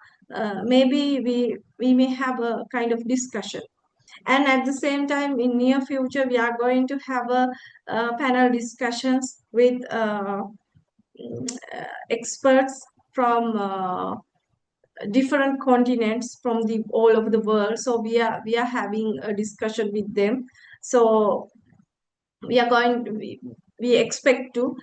Maybe we may have a kind of discussion. And at the same time, in near future we are going to have panel discussions with experts from different continents from the all over the world. So we are having a discussion with them. So we are going to, we expect to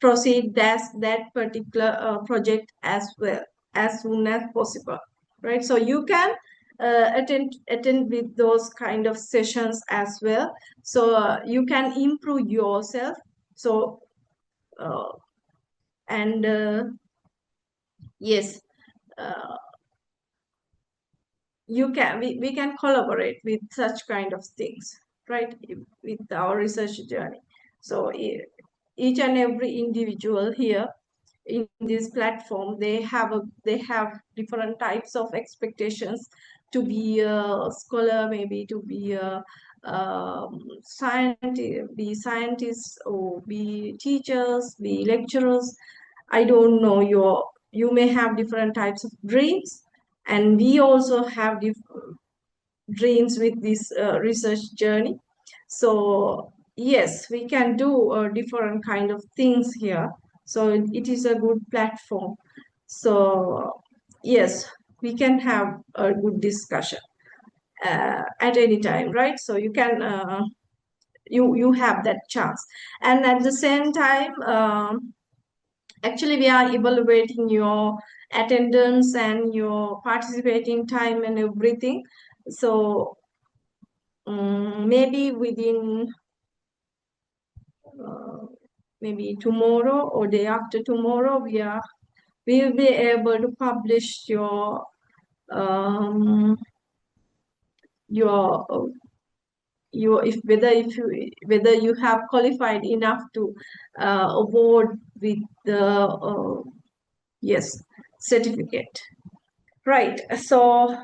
proceed that particular project as well, as soon as possible, right? So you can attend with those kind of sessions as well. So you can improve yourself. So uh, and yes, uh, we can collaborate with such kind of things, right? With our research journey. So each and every individual here in this platform, they have different types of expectations to be a scholar, maybe to be a scientist, be scientists, or be teachers, be lecturers. I don't know, you may have different types of dreams, and we also have dreams with this research journey. So yes, we can do different kind of things here. So it is a good platform. So yes, we can have a good discussion at any time, right? So you can you have that chance. And at the same time, actually we are evaluating your attendance and your participating time and everything. So maybe within uh, maybe tomorrow or day after tomorrow, will be able to publish um, your whether you have qualified enough to award with the yes certificate, right? So,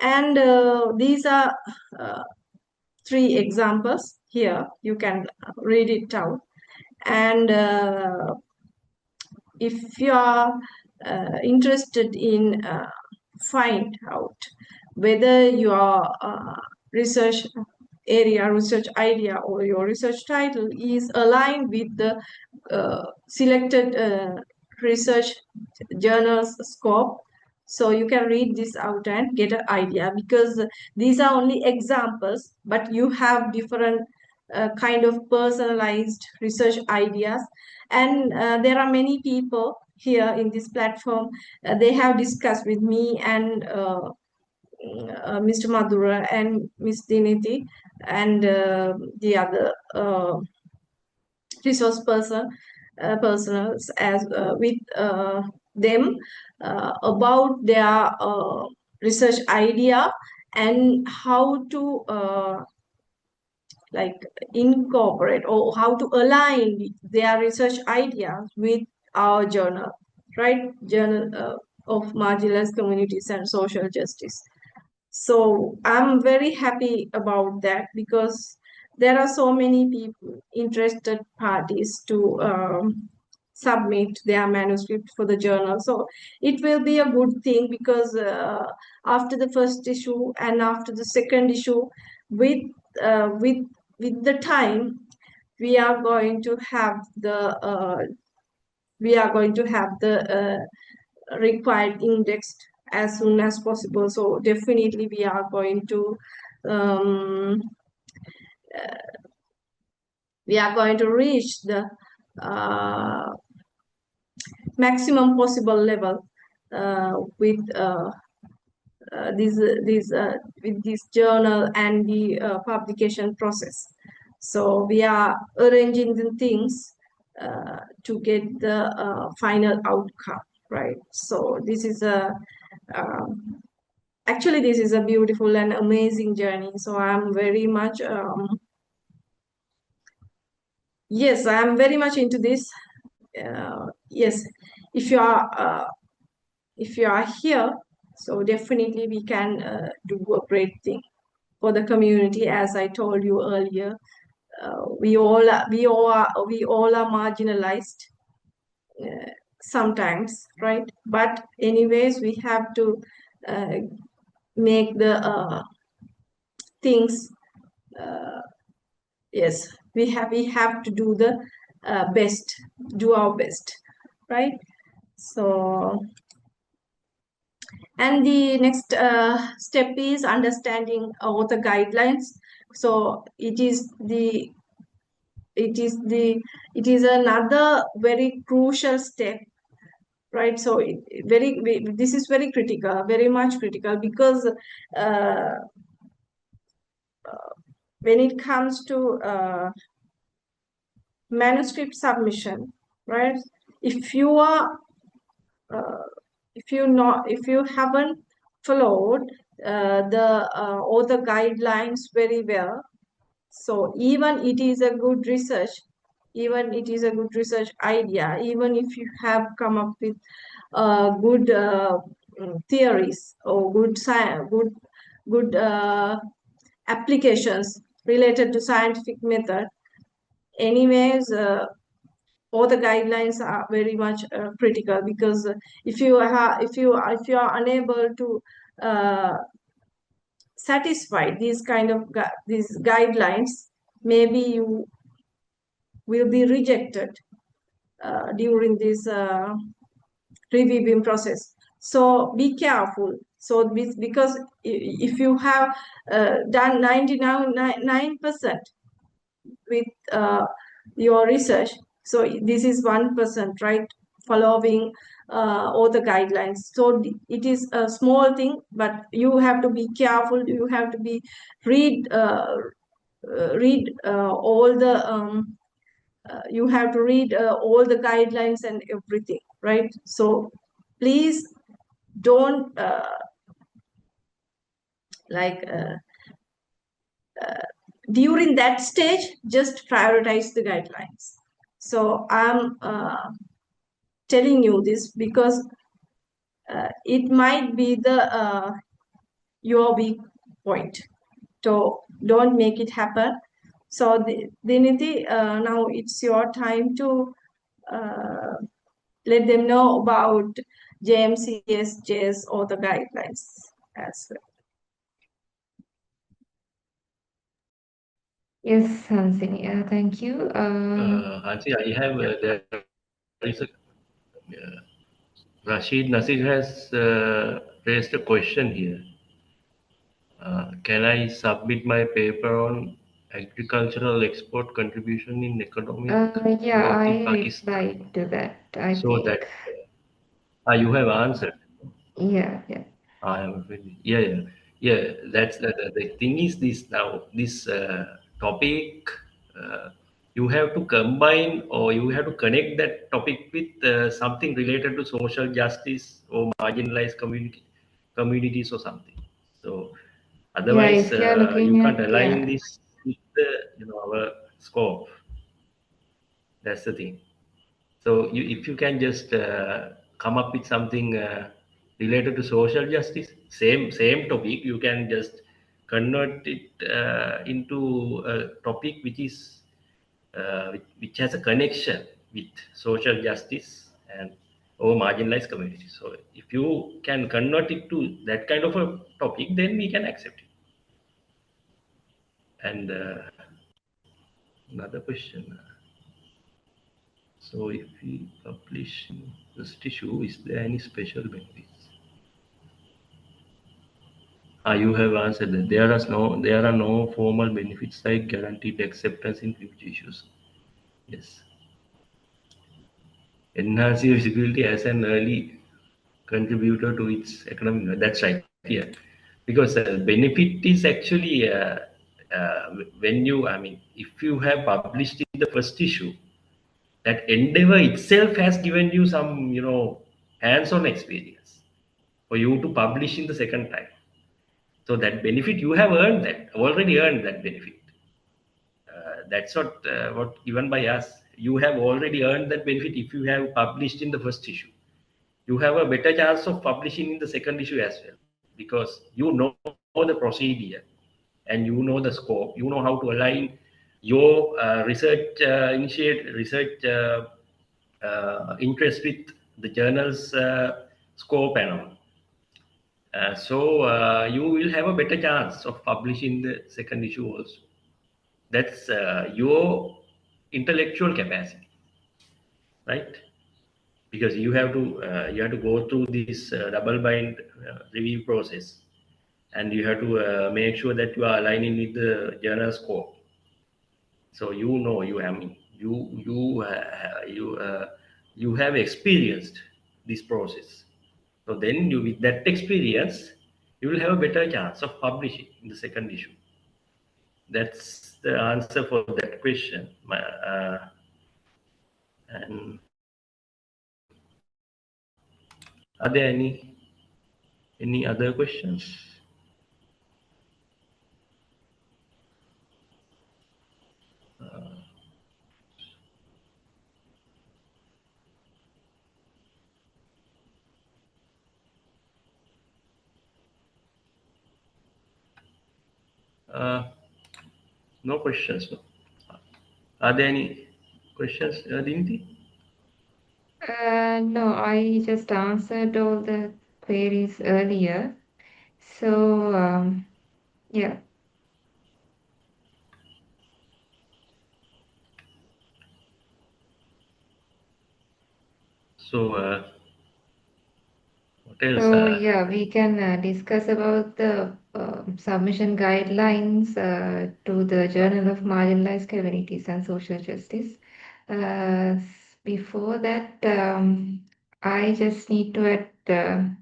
and these are uh, three examples here. You can read it out, and if you are interested in find out whether your research area, research idea, or your research title is aligned with the selected research journal's scope, so you can read this out and get an idea, because these are only examples, but you have different kind of personalized research ideas. And there are many people here in this platform, they have discussed with me and Mr. Madhura and Miss Diniti and the other resource personals as with them about their research idea and how to like incorporate or how to align their research ideas with our journal, right? Journal of marginalized communities and social justice. So I'm very happy about that, because there are so many people, interested parties to submit their manuscript for the journal. So it will be a good thing, because after the first issue and after the second issue, with uh, with with the time, we are going to have the required indexed as soon as possible. So definitely um, we are going to reach the uh, maximum possible level with with this journal and the publication process. So we are arranging the things to get the final outcome, right? So this is a um, actually this is a beautiful and amazing journey. So I'm very much yes, I'm very much into this. Yes, if you are here, so definitely we can do a great thing for the community. As I told you earlier, we all are marginalized sometimes, right? But anyways, we have to uh, make the things. Yes, we have to do the best, do our best, right? So, and the next step is understanding author guidelines. So it is another very crucial step, right? So this is very critical, very much critical, because uh, when it comes to manuscript submission, right? If you are uh, if you haven't followed the author guidelines very well, so even it is a good research, even it is a good research idea, even if you have come up with good theories or good science, good applications related to scientific method, anyways all the guidelines are very much critical, because if you are unable to uh, satisfy these kind of these guidelines, maybe you will be rejected during this reviewing process. So be careful. So because if you have done 99% with your research, so this is 1%, right? Following all the guidelines. So it is a small thing, but you have to be careful. You have to be read all the you have to read all the guidelines and everything, right? So please don't like during that stage just prioritize the guidelines. So I'm telling you this because it might be the your weak point. So don't make it happen. So Diniti, now it's your time to uh, let them know about JMCS, JS, or the guidelines as well. Yes, Hansini, thank you. Hansi, I have there is a Rashid Nasir has raised a question here. Can I submit my paper on agricultural export contribution in economic Yeah, growth in I Pakistan? replied to that, I So that think. you have answered. Yeah, yeah. I am really, yeah, yeah, yeah. That's the thing is this now. This topic, you have to combine or you have to connect that topic with something related to social justice or marginalized communities or something. So Yeah, otherwise, if you're you looking can't at, align yeah, this with the our scope. That's the thing. So if you can just come up with something related to social justice, same topic, you can just convert it into a topic which is which has a connection with social justice and or marginalized communities. So if you can convert it to that kind of a topic, then we can accept it. And another question. So if we publish this tissue, is there any special benefits? You have answered that. There are no formal benefits like guaranteed acceptance in future issues. Yes. Enhance your visibility as an early contributor to its economic growth. That's right. Yeah. Because benefit is actually when you, I mean, if you have published in the first issue, that endeavor itself has given you some, hands-on experience for you to publish in the second time. So that benefit you have earned that already earned that benefit. That's not what given by us. You have already earned that benefit if you have published in the first issue. You have a better chance of publishing in the second issue as well because you know the procedure and you know the scope. You know how to align your research research interest with the journal's scope and all. So you will have a better chance of publishing the second issue also. That's your intellectual capacity, right? Because you have to go through this double bind review process, and you have to make sure that you are aligning with the journal scope. So you I mean you have experienced this process. So then you with that experience, you will have a better chance of publishing in the second issue. That's the answer for that question. And are there any other questions? Uh, no questions. No. Are there any questions, Dinti? no, I just answered all the queries earlier. So, yeah. So what else? So, yeah, we can discuss about the submission guidelines to the Journal of Marginalized Communities and Social Justice. Before that, I just need to add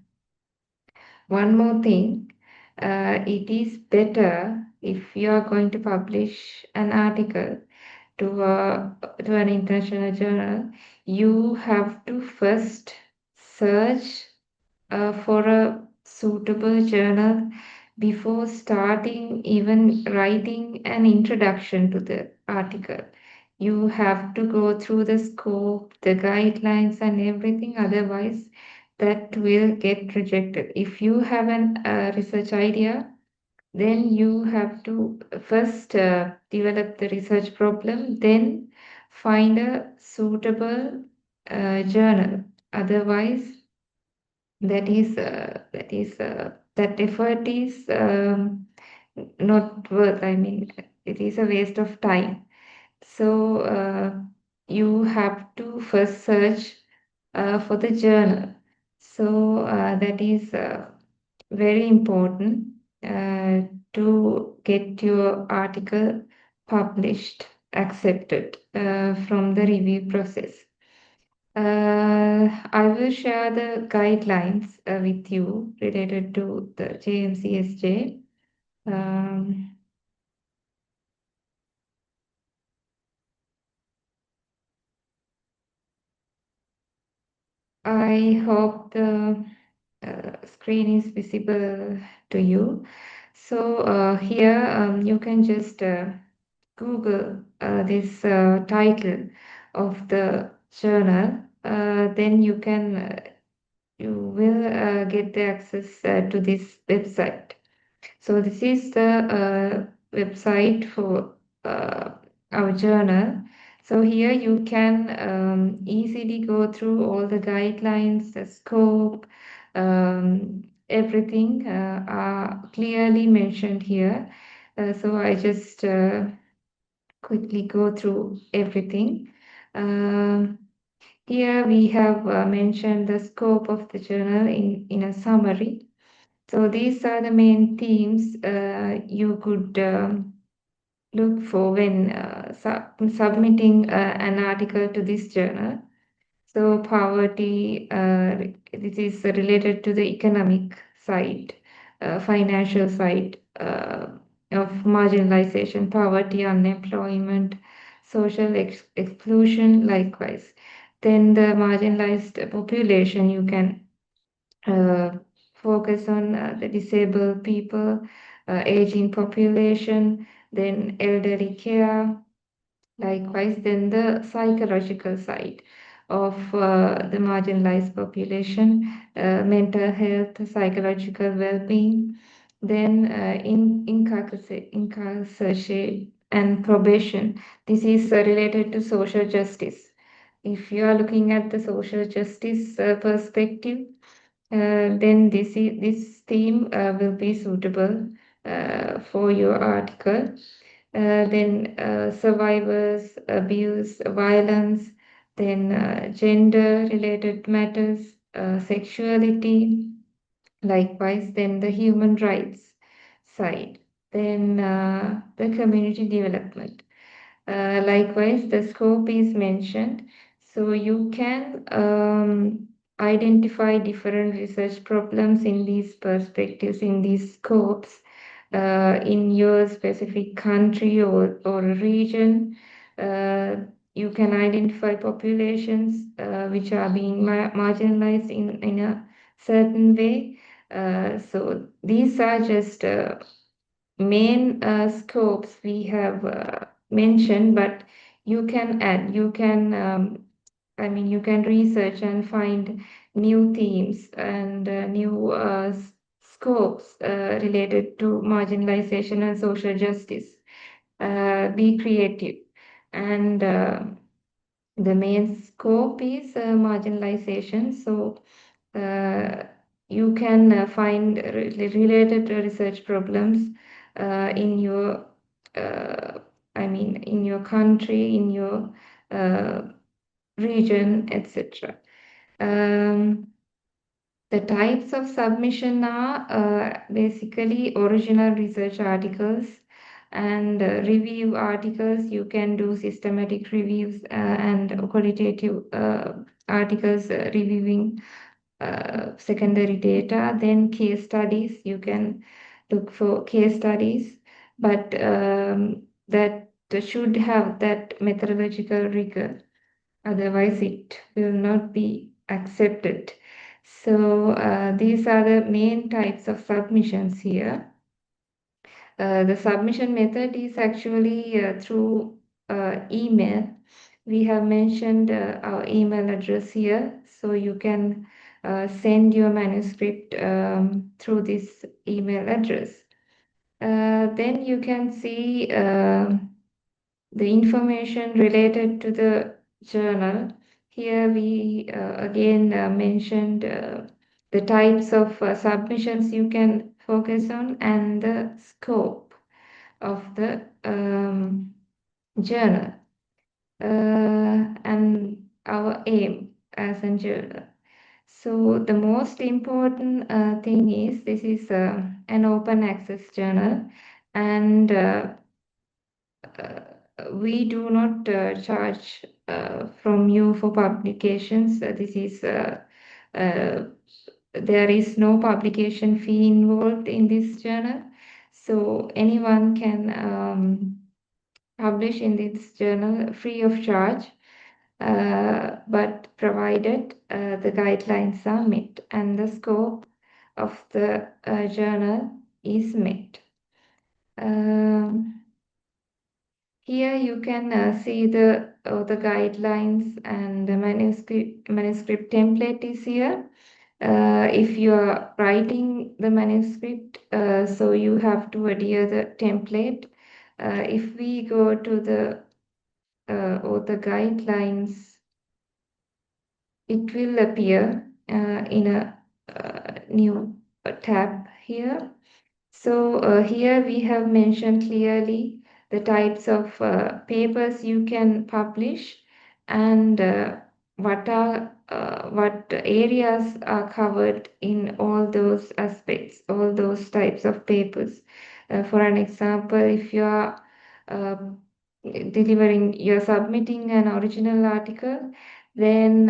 one more thing. It is better if you are going to publish an article, to an international journal, you have to first search for a suitable journal before starting even writing an introduction to the article. You have to go through the scope, the guidelines, and everything. Otherwise, that will get rejected. If you have an research idea, then you have to first develop the research problem, then find a suitable journal. Otherwise, that effort is not worth. I mean, it is a waste of time. So you have to first search for the journal. So that is very important uh, to get your article published, accepted from the review process. I will share the guidelines with you related to the JMCSJ. Um, I hope the screen is visible to you. So here you can just Google this title of the journal. Then you will get the access to this website. So this is the website for uh, our journal. So here you can easily go through all the guidelines, the scope, everything are clearly mentioned here. So I just quickly go through everything. Um, Here we have mentioned the scope of the journal in a summary. So these are the main themes you could look for when submitting an article to this journal. So poverty, this is related to the economic side, financial side of marginalization, poverty, unemployment, social exclusion, likewise. Then the marginalized population, you can uh, focus on the disabled people, aging population, then elderly care, likewise, then the psychological side of the marginalized population, mental health, psychological well-being, then incarceration and probation. This is related to social justice. If you are looking at the social justice perspective, then this theme will be suitable for your article. Then survivors, abuse, violence, then gender-related matters, sexuality, likewise, then the human rights side, then the community development. Likewise, the scope is mentioned, so you can identify different research problems in these perspectives, in these scopes, in your specific country or region. Uh, you can identify populations which are being marginalized in a certain way. So these are just main scopes we have mentioned, but you can add, you can research and find new themes and new scopes related to marginalization and social justice. Be creative. And the main scope is marginalization. So uh, you can find related research problems in your, uh, in your country, in your uh, region, etc. Um, the types of submission are basically original research articles and review articles. You can do systematic reviews and qualitative articles reviewing secondary data. Then case studies, you can look for case studies, but that should have that methodological rigor. Otherwise, it will not be accepted. So these are the main types of submissions here. The submission method is actually through email. We have mentioned our email address here, so you can send your manuscript through this email address. Then you can see the information related to the journal. Here we again mentioned the types of submissions you can focus on and the scope of the journal and our aim as a journal. So the most important thing is this is an open access journal, and uh, we do not charge from you for publications. This is uh, there is no publication fee involved in this journal, so anyone can publish in this journal free of charge, but provided the guidelines are met and the scope of the journal is met. Um, Here you can see the guidelines, and the manuscript template is here. If you are writing the manuscript, so you have to adhere the template. If we go to the author guidelines, it will appear in a new tab here. So here we have mentioned clearly the types of papers you can publish, and what areas are covered in all those aspects, all those types of papers. For an example, if you are uh, you're submitting an original article, then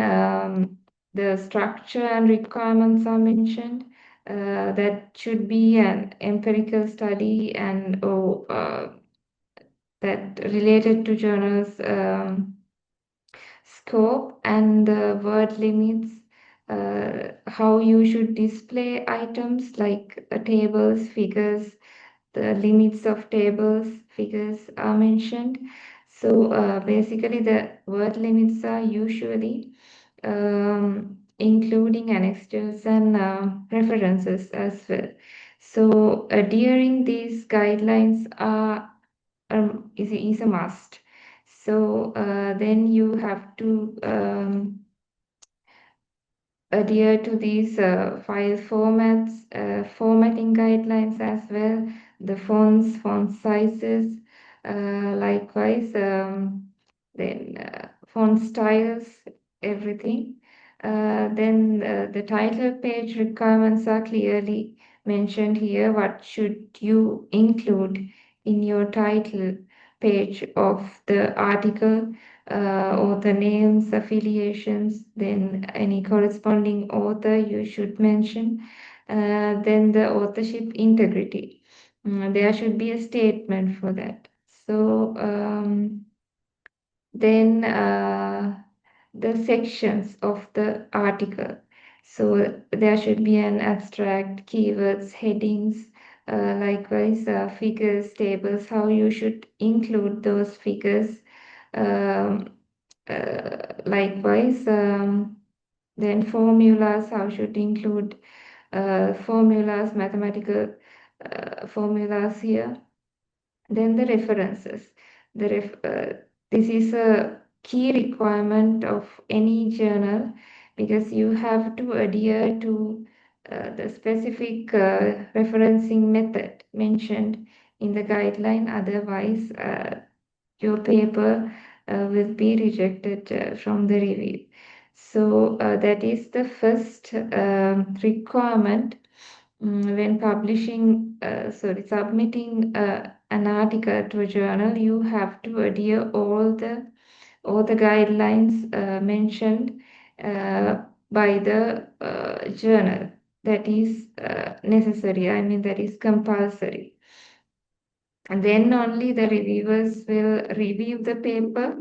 the structure and requirements are mentioned. That should be an empirical study and that related to journals scope and the word limits, how you should display items like tables, figures, the limits of tables, figures are mentioned. So basically the word limits are usually including annexes and references as well. So adhering these guidelines is a must. So then you have to adhere to these file formats, formatting guidelines as well, the fonts, font sizes, likewise, then font styles, everything. Then the title page requirements are clearly mentioned here. What should you include in your title page of the article? Author names, affiliations, then any corresponding author you should mention. Then the authorship integrity. There should be a statement for that. So then the sections of the article. So there should be an abstract, keywords, headings, likewise figures, tables, how you should include those figures. Um, Likewise, then formulas, how should include formulas, mathematical formulas here. Then the references. This is a key requirement of any journal, because you have to adhere to the specific referencing method mentioned in the guideline. Otherwise, your paper will be rejected from the review. So that is the first requirement when submitting an article to a journal. You have to adhere all the guidelines mentioned by the journal. That is necessary. I mean, that is compulsory. And then only the reviewers will review the paper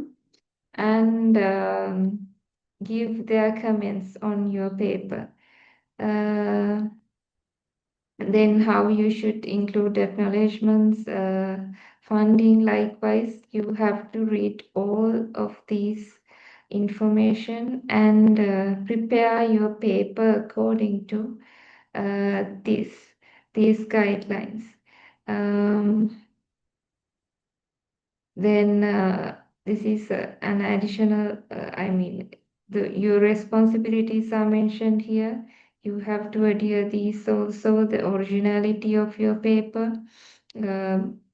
and give their comments on your paper. Uh, then how you should include acknowledgements, funding. Likewise, you have to read all of these information and prepare your paper according to these guidelines. Um, then this is an additional, your responsibilities are mentioned here. You have to adhere these also, the originality of your paper.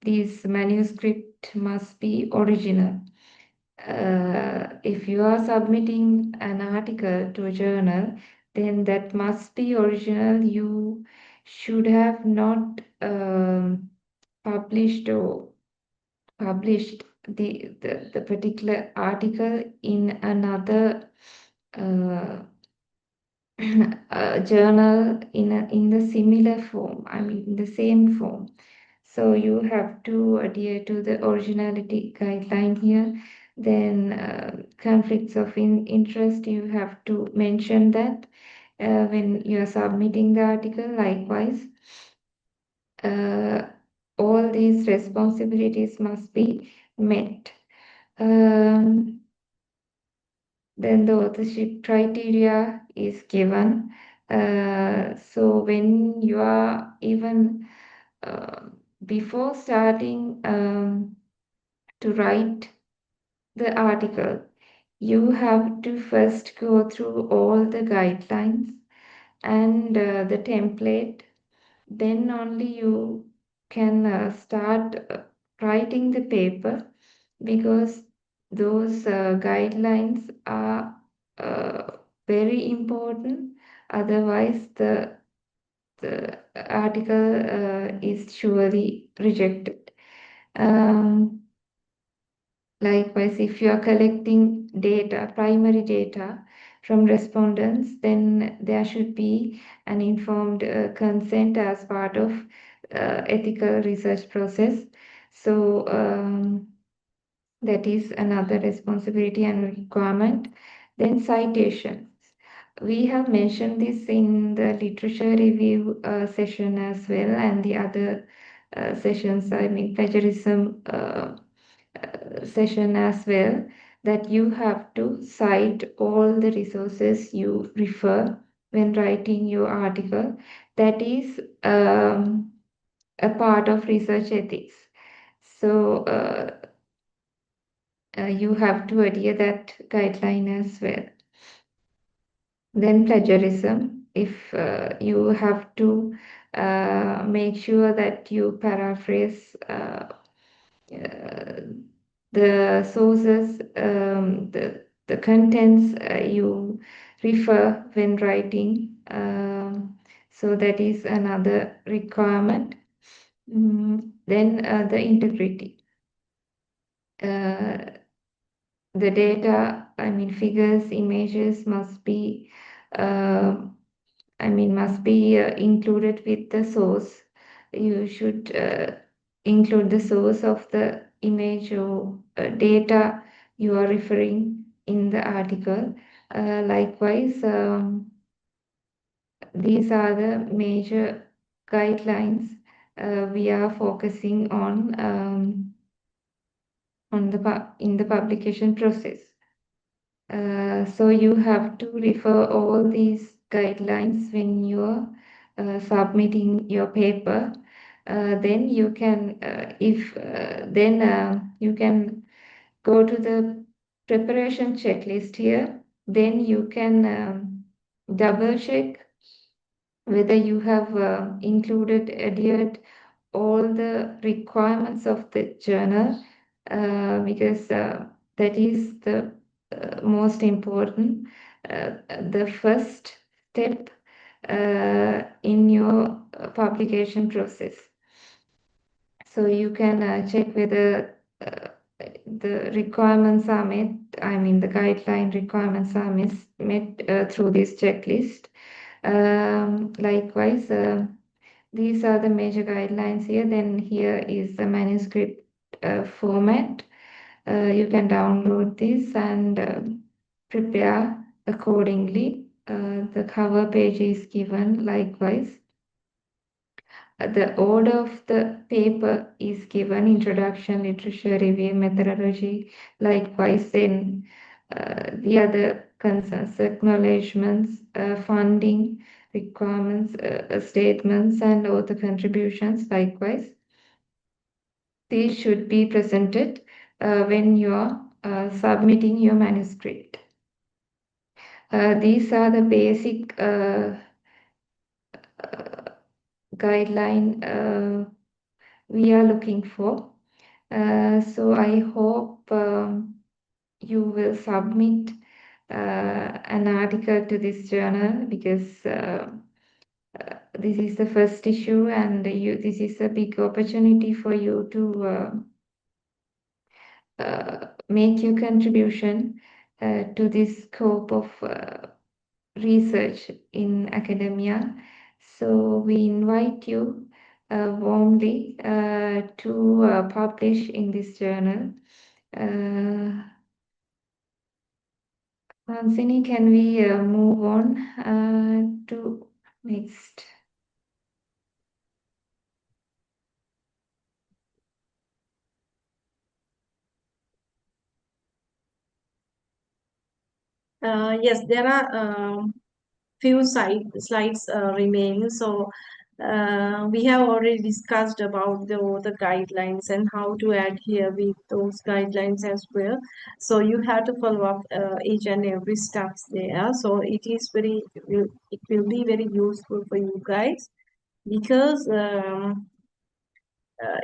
These manuscript must be original. If you are submitting an article to a journal, then that must be original. You should have not published or published the particular article in another uh, journal in the similar form, in the same form. So you have to adhere to the originality guideline here. Then conflicts of interest, you have to mention that when you are submitting the article. Likewise, uh, all these responsibilities must be met. Um, then the authorship criteria is given. So when you are even uh, before starting to write the article, you have to first go through all the guidelines and the template. Then only you can start writing the paper, because those guidelines are very important. Otherwise, the article is surely rejected. Um, Likewise, if you are collecting data, primary data from respondents, then there should be an informed consent as part of ethical research process. So that is another responsibility and requirement. Then citations. We have mentioned this in the literature review session as well, and the other sessions, plagiarism session as well, that you have to cite all the resources you refer when writing your article. That is a part of research ethics. So you have to adhere that guideline as well. Then plagiarism, if you have to make sure that you paraphrase uh, the sources, the contents you refer when writing. So that is another requirement. Then the integrity. Uh, the data, figures, images must be, included with the source. You should include the source of the image or data you are referring in the article. Likewise, these are the major guidelines we are focusing on in the publication process. So you have to refer all these guidelines when you're submitting your paper. Then you can, if then you can go to the preparation checklist here. Then you can double check whether you have included, adhered all the requirements of the journal, because that is the most important, the first step in your publication process. So you can check whether the requirements are met, the guideline requirements are met through this checklist. Likewise, these are the major guidelines here. Then here is the manuscript format. You can download this and prepare accordingly. The cover page is given likewise. The order of the paper is given: introduction, literature review, methodology. Likewise, then the other concerns, acknowledgements, funding requirements, statements, and author contributions. Likewise, these should be presented when you are submitting your manuscript. These are the basic guideline we are looking for. So I hope you will submit an article to this journal, because this is the first issue, and this is a big opportunity for you to make your contribution to this scope of research in academia. So we invite you warmly to publish in this journal. Hansini, can we move on to next? Yes, there are few slides remaining. So we have already discussed about the guidelines and how to adhere with those guidelines as well. So you have to follow up each and every steps there. So it will be very useful for you guys, because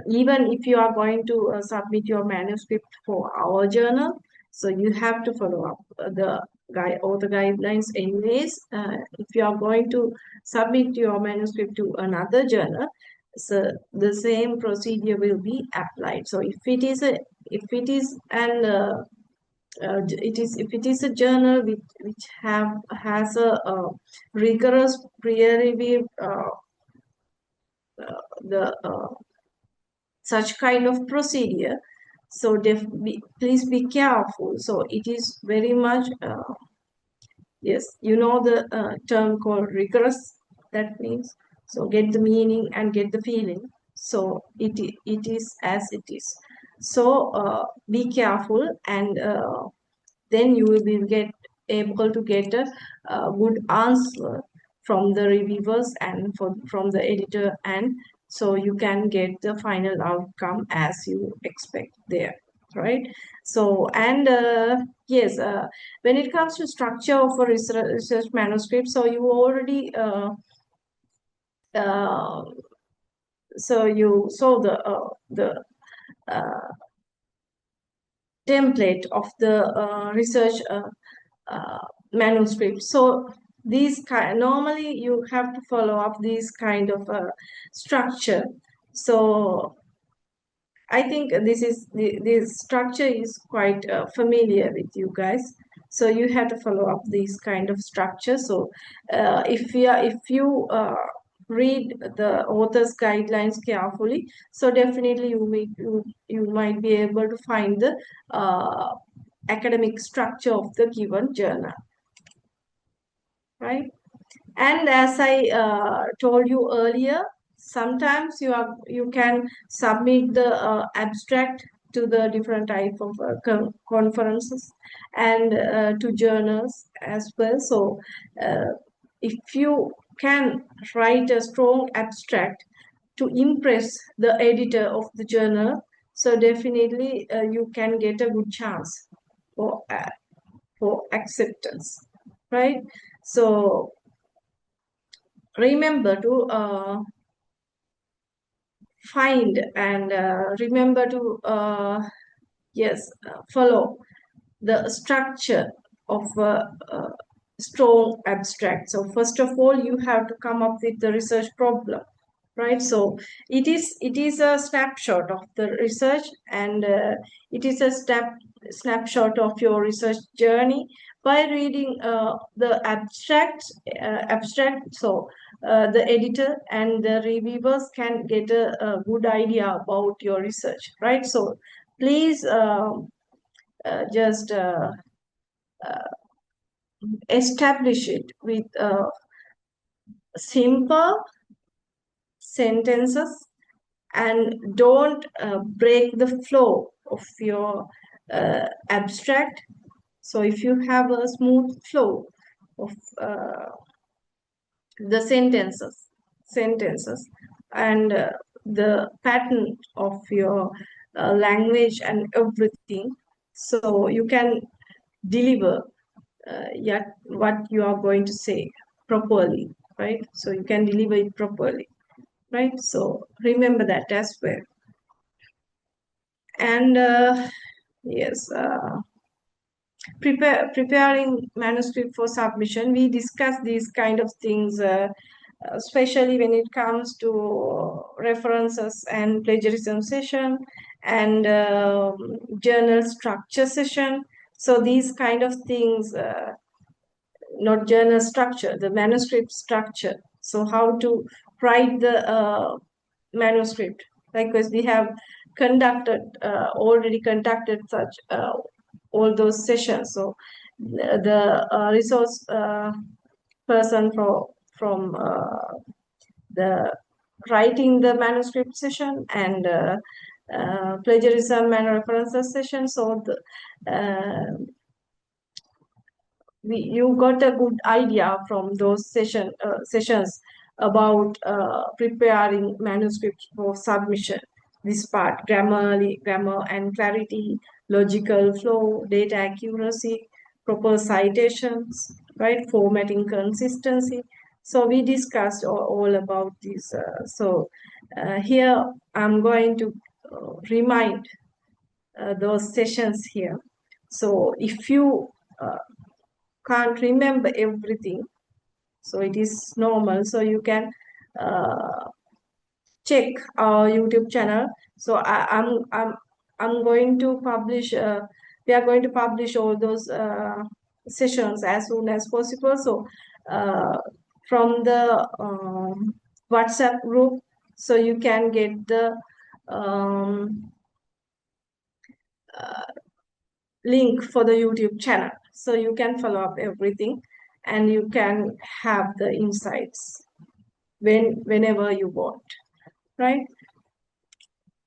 even if you are going to submit your manuscript for our journal, so you have to follow up the guidelines anyways. If you are going to submit your manuscript to another journal, so the same procedure will be applied. So if it is a journal which has a rigorous peer review, the such kind of procedure, so please be careful. So it is very much yes, you know the term called rigorous. That means, so get the meaning and get the feeling. So it is as it is. So be careful, and then you will be able to get a good answer from the reviewers and from the editor, and so you can get the final outcome as you expect there, right? So, and yes, when it comes to structure of a research manuscript, so you already uh, so you saw the template of the research manuscript. So these normally you have to follow up these kind of structure. So I think this structure is quite familiar with you guys. So you have to follow up these kind of structure. So if you read the author's guidelines carefully, so definitely you might be able to find the academic structure of the given journal, right? And as I told you earlier, sometimes you can submit the abstract to the different type of conferences and to journals as well. So if you can write a strong abstract to impress the editor of the journal, so definitely you can get a good chance for acceptance, right? So remember to find and remember to yes, follow the structure of a strong abstract. So first of all, you have to come up with the research problem, right? So it is a snapshot of the research, and it is a snapshot of your research journey. By reading the abstract, so the editor and the reviewers can get a good idea about your research, right? So please just establish it with simple sentences, and don't break the flow of your abstract. So if you have a smooth flow of the sentences and the pattern of your language and everything, so you can deliver yet what you are going to say properly, right? So you can deliver it properly, right? So remember that as well. And yes, preparing manuscript for submission, we discuss these kind of things, especially when it comes to references and plagiarism session and journal structure session. So these kind of things, not journal structure, the manuscript structure. So how to write the manuscript, because we have already conducted such all those sessions. So the resource person from the writing the manuscript session and plagiarism and references session. So you got a good idea from those sessions about preparing manuscripts for submission. This part, grammar and clarity, logical flow, data accuracy, proper citations, right? Formatting consistency. So we discussed all about this. Here I'm going to remind those sessions here. So if you can't remember everything, so it is normal. So you can check our YouTube channel. So I'm going to publish. We are going to publish all those sessions as soon as possible. So from the WhatsApp group, so you can get the link for the YouTube channel. So you can follow up everything, and you can have the insights whenever you want, right?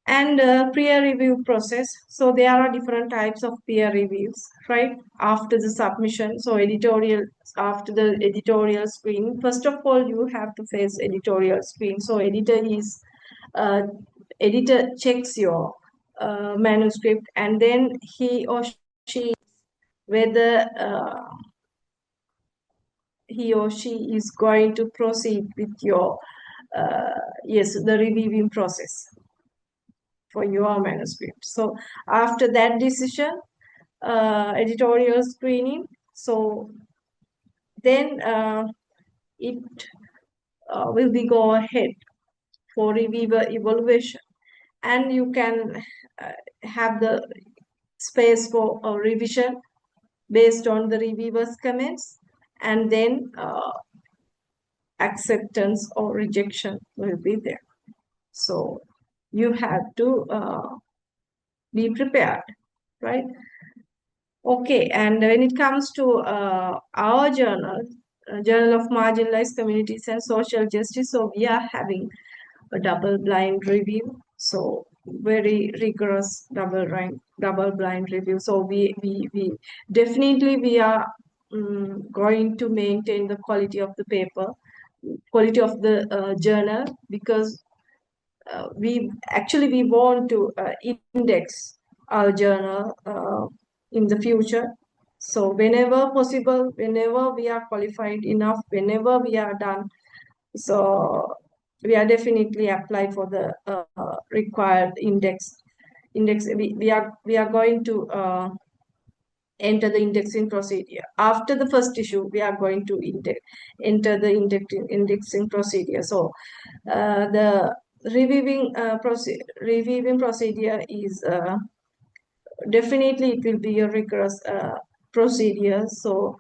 And peer review process. So there are different types of peer reviews, right? After the submission, so after the editorial screen, first of all, you have to face editorial screen. So editor checks your manuscript, and then he or she, whether he or she is going to proceed with your the reviewing process for your manuscript. So after that decision, editorial screening, so then it will be go ahead for reviewer evaluation, and you can have the space for a revision based on the reviewer's comments, and then acceptance or rejection will be there. So you have to be prepared, right? Okay, and when it comes to our journal, Journal of Marginalized Communities and Social Justice, so we are having a double-blind review. So very rigorous double-blind review. So we definitely we are going to maintain the quality of the paper, quality of the journal, because we want to index our journal in the future. So whenever possible, whenever we are qualified enough, whenever we are done, so we are definitely applied for the required index. We are going to enter the indexing procedure. After the first issue, we are going to enter the indexing procedure. So the reviewing procedure is definitely, it will be a rigorous procedure. So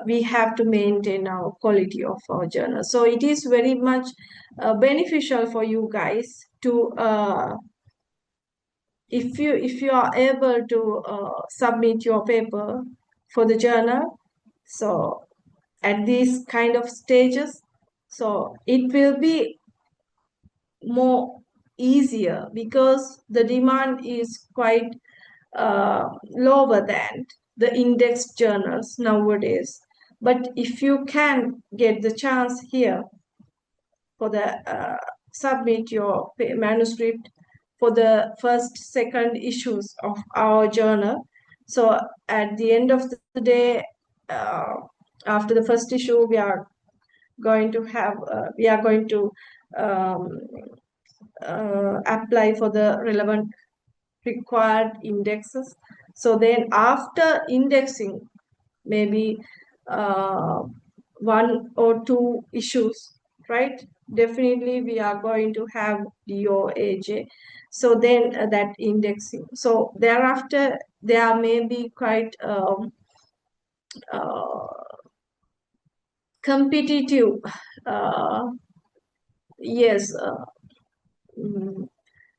we have to maintain our quality of our journal. So it is very much beneficial for you guys to if you are able to submit your paper for the journal, so at these kind of stages, so it will be more easier because the demand is quite lower than the index journals nowadays. But if you can get the chance here for the submit your manuscript for the first, second issues of our journal. So at the end of the day, uh, after the first issue, we are going to have we are going to um, apply for the relevant required indexes. So then after indexing, maybe uh, one or two issues, right? Definitely we are going to have DOAJ. So then that indexing. So thereafter, there may be quite uh, competitive, uh, yes, mm,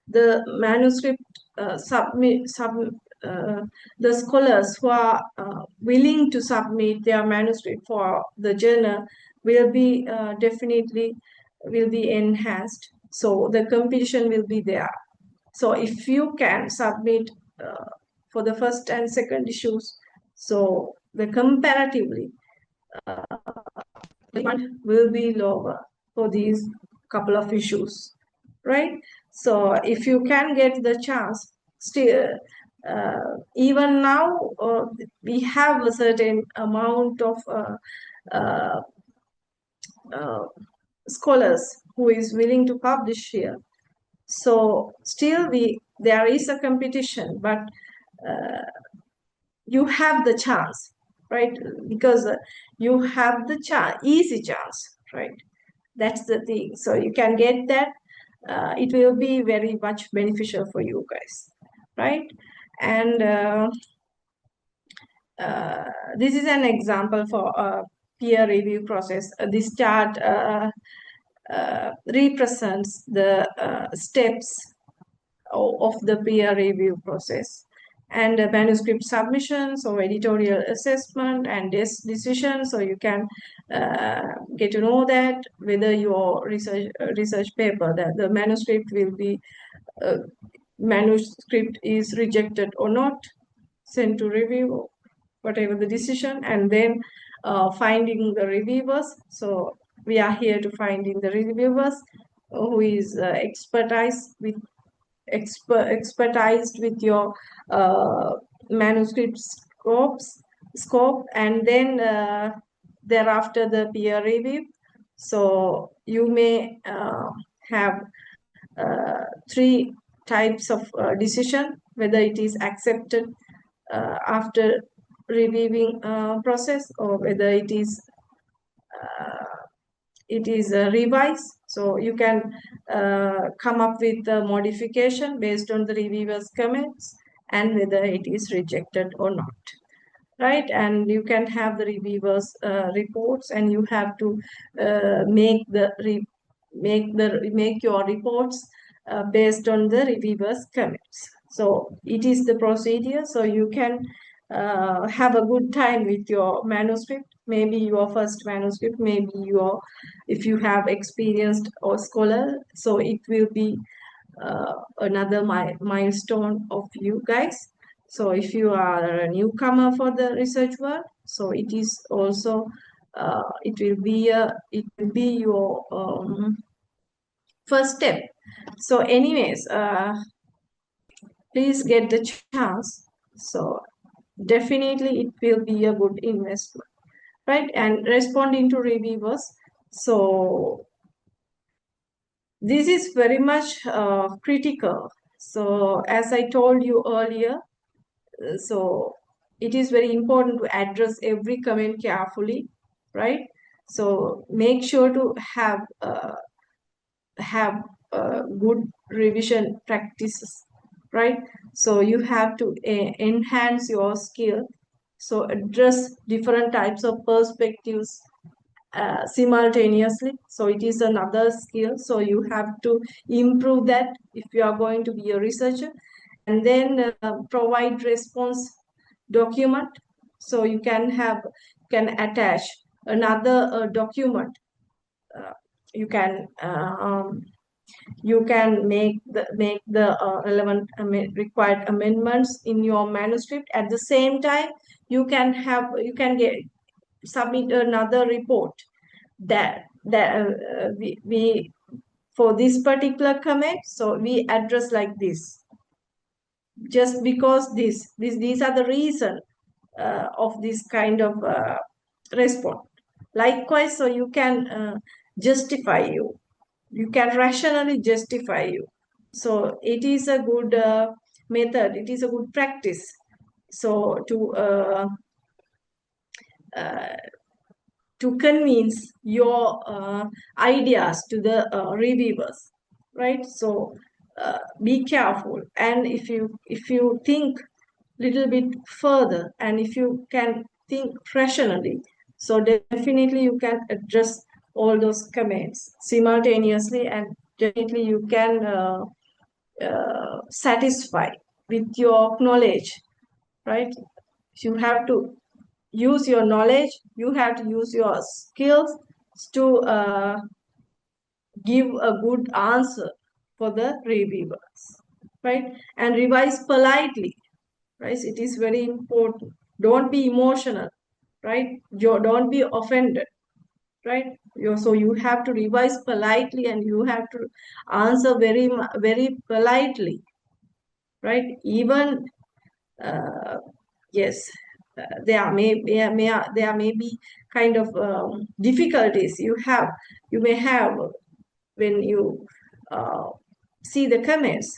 the manuscript uh, the scholars who are willing to submit their manuscript for the journal will be definitely will be enhanced. So the competition will be there. So if you can submit for the first and second issues, so the comparatively demand will be lower for these couple of issues, right? So if you can get the chance, still, even now we have a certain amount of uh, uh, scholars who is willing to publish here. So still, we there is a competition, but you have the chance, right? Because you have the easy chance, right? That's the thing. So you can get that. It will be very much beneficial for you guys, right? And this is an example for a peer review process. This chart represents the steps of the peer review process, and manuscript submissions or editorial assessment and decision. So you can get to know that whether your research paper, that the manuscript will be manuscript is rejected or not, sent to review, whatever the decision, and then finding the reviewers. So we are here to finding the reviewers who is expertised with your manuscript scope, and then thereafter the peer review. So you may have three types of decision, whether it is accepted after reviewing process, or whether it is revised. So you can come up with a modification based on the reviewer's comments and whether it is rejected or not, right? And you can have the reviewers reports, and you have to make your reports based on the reviewers comments. So it is the procedure. So you can have a good time with your manuscript, maybe your first manuscript, maybe your, if you have experienced or scholar, so it will be another milestone of you guys. So if you are a newcomer for the research world, so it is also it will be your first step. So anyways, please get the chance. So definitely it will be a good investment, right? And responding to reviewers. So this is very much critical. So as I told you earlier, so it is very important to address every comment carefully, right? So make sure to have good revision practices, right? So you have to enhance your skill. So address different types of perspectives simultaneously. So it is another skill. So you have to improve that if you are going to be a researcher. And then provide response document. So you can attach another document. You can make the relevant required amendments in your manuscript. At the same time, you can submit another report that we for this particular comment. So we address like this, just because these are the reason of this kind of response. Likewise, so you can justify you can rationally justify you. So it is a good method, it is a good practice. So uh, to convince your ideas to the reviewers, right? So be careful, and if you think little bit further, and if you can think rationally, so definitely you can address all those comments simultaneously, and definitely you can satisfy with your knowledge, right? You have to use your knowledge, you have to use your skills to give a good answer for the reviewers, right? And revise politely, right? It is very important. Don't be emotional, right? Don't be offended, right? So you have to revise politely, and you have to answer very politely, right? Even yes, there may be kind of difficulties you may have when you uh, see the comments.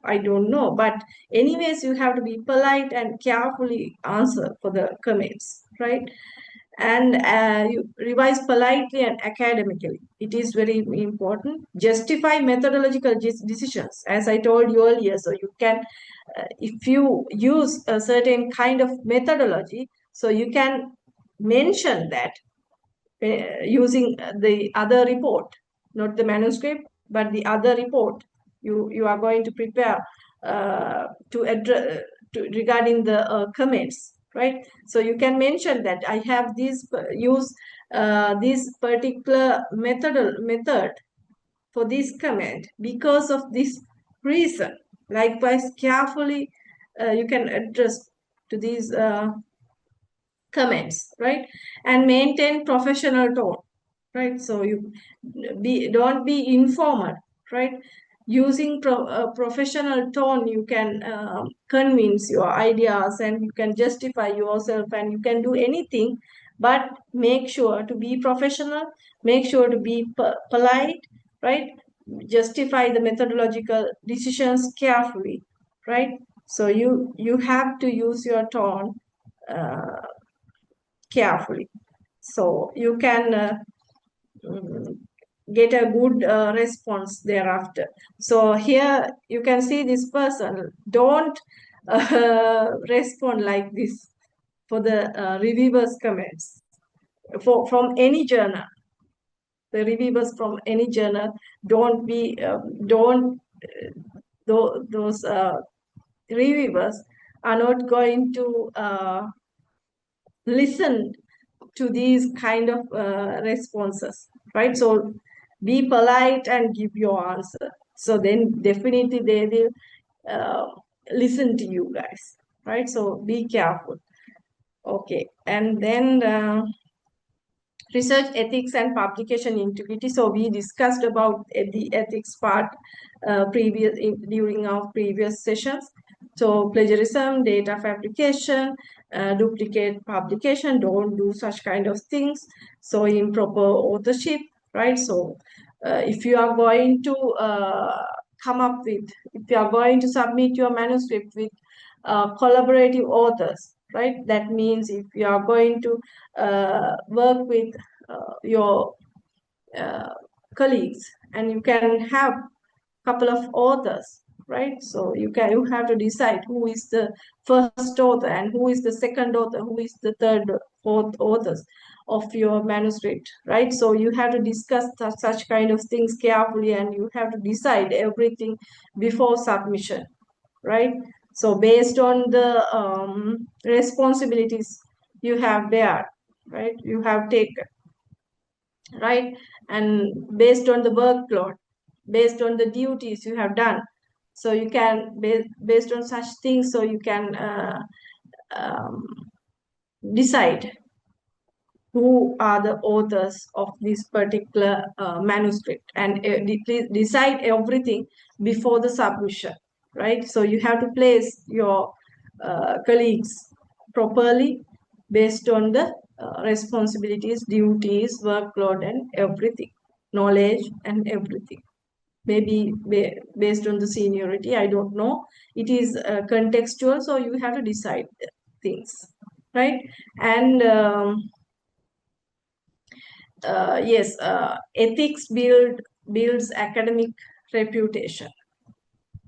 I don't know, but anyways, you have to be polite and carefully answer for the comments, right? And you revise politely and academically. It is very important. Justify methodological decisions, as I told you earlier. So you can, if you use a certain kind of methodology, so you can mention that using the other report, not the manuscript, but the other report you are going to prepare to address regarding the comments, right? So you can mention that I have use this particular method for this comment because of this reason. Likewise, carefully you can address to these comments, right? And maintain professional tone, right? So you don't be informal, right? Using professional tone, you can convince your ideas, and you can justify yourself, and you can do anything, but make sure to be professional, make sure to be polite, right? Justify the methodological decisions carefully, right? So you have to use your tone uh, carefully, so you can mm, get a good response thereafter. So here you can see this person don't respond like this for the reviewers comments from any journal. The reviewers from any journal don't those reviewers are not going to listen to these kind of responses, right? So be polite and give your answer. So then definitely they will uh, listen to you guys, right? So be careful. Okay, and then research ethics and publication integrity. So we discussed about the ethics part during our previous sessions. So plagiarism, data fabrication, duplicate publication, don't do such kind of things. So improper authorship, right? So if you are going to if you are going to submit your manuscript with collaborative authors, right? That means if you are going to work with your uh, colleagues, and you can have couple of authors, right? So you have to decide who is the first author and who is the second author, who is the third, fourth authors of your manuscript, right? So you have to discuss such kind of things carefully, and you have to decide everything before submission, right? So based on the responsibilities you have there, right, you have taken, right, and based on the workload, based on the duties you have done, so you can based on such things, so you can um, decide who are the authors of this particular manuscript, and decide everything before the submission, right? So you have to place your colleagues properly based on the responsibilities, duties, workload, and everything, knowledge and everything. Maybe based on the seniority, I don't know. It is contextual, so you have to decide things, right? And yes, ethics builds academic reputation,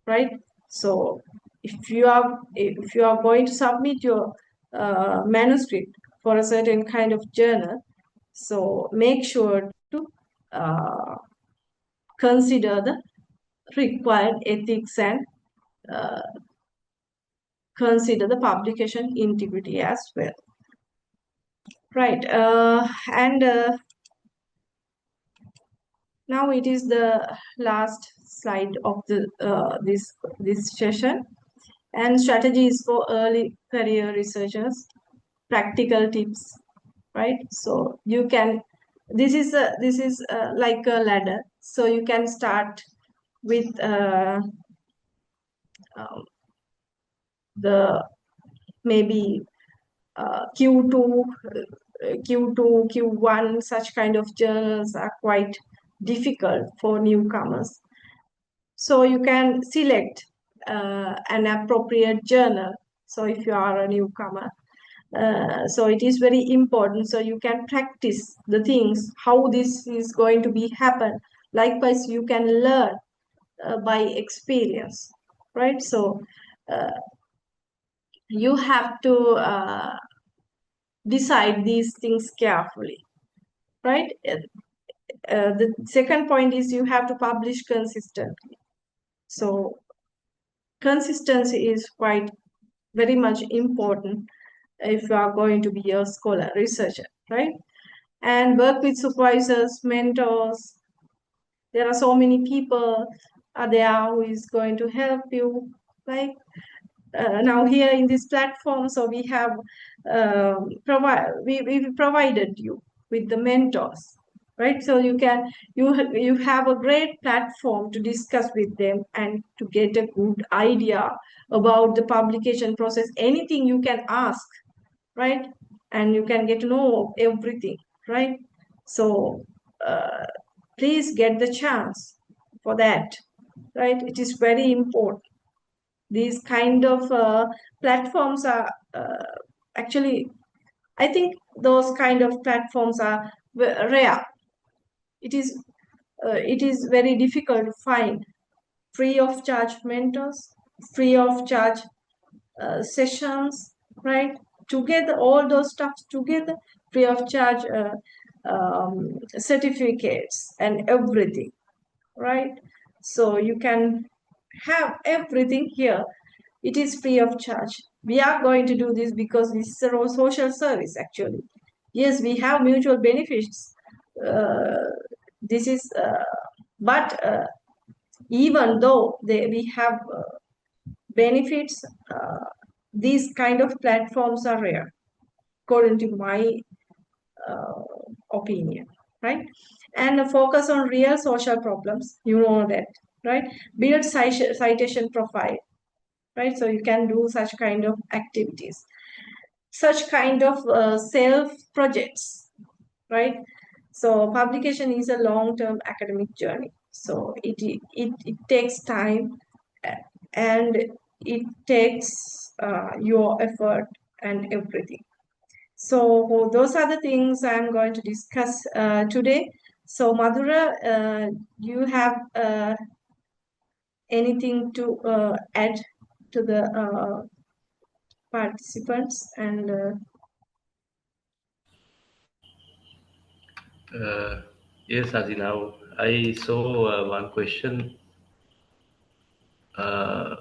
right? So if you are going to submit your manuscript for a certain kind of journal, so make sure to uh, consider the required ethics, and uh, consider the publication integrity as well, right? And Now it is the last slide of the this session, and strategies for early career researchers, practical tips, right? So you can, this is like a ladder, so you can start with um, the maybe Q2, Q2, Q1, such kind of journals are quite difficult for newcomers. So you can select an appropriate journal. So if you are a newcomer, so it is very important. So you can practice the things, how this is going to be happen. Likewise, you can learn by experience, right? So you have to decide these things carefully, right? The second point is you have to publish consistently. So consistency is quite very much important if you are going to be a scholar, researcher, right? And work with supervisors, mentors. There are so many people are there who is going to help you, right? Now here in this platform, so we have we provided you with the mentors, right? So you have a great platform to discuss with them and to get a good idea about the publication process. Anything you can ask, right? And you can get to know everything, right? So please get the chance for that, right? It is very important. These kind of platforms are actually, I think those kind of platforms are rare. It is very difficult to find free of charge mentors, free of charge sessions, right? Together, all those stuff together, free of charge certificates and everything, right? So you can have everything here. It is free of charge. We are going to do this because this is a social service, actually. Yes, we have mutual benefits. This is, but even though we have benefits, these kind of platforms are rare, according to my uh, opinion, right? And a focus on real social problems, you know that, right? Build citation profile, right? So you can do such kind of activities, such kind of self projects, right? So publication is a long-term academic journey. So it takes time, and it takes your effort and everything. So those are the things I'm going to discuss today. So Madhura, you have anything to add to the participants? And Yes, Azi, now I saw one question. Uh,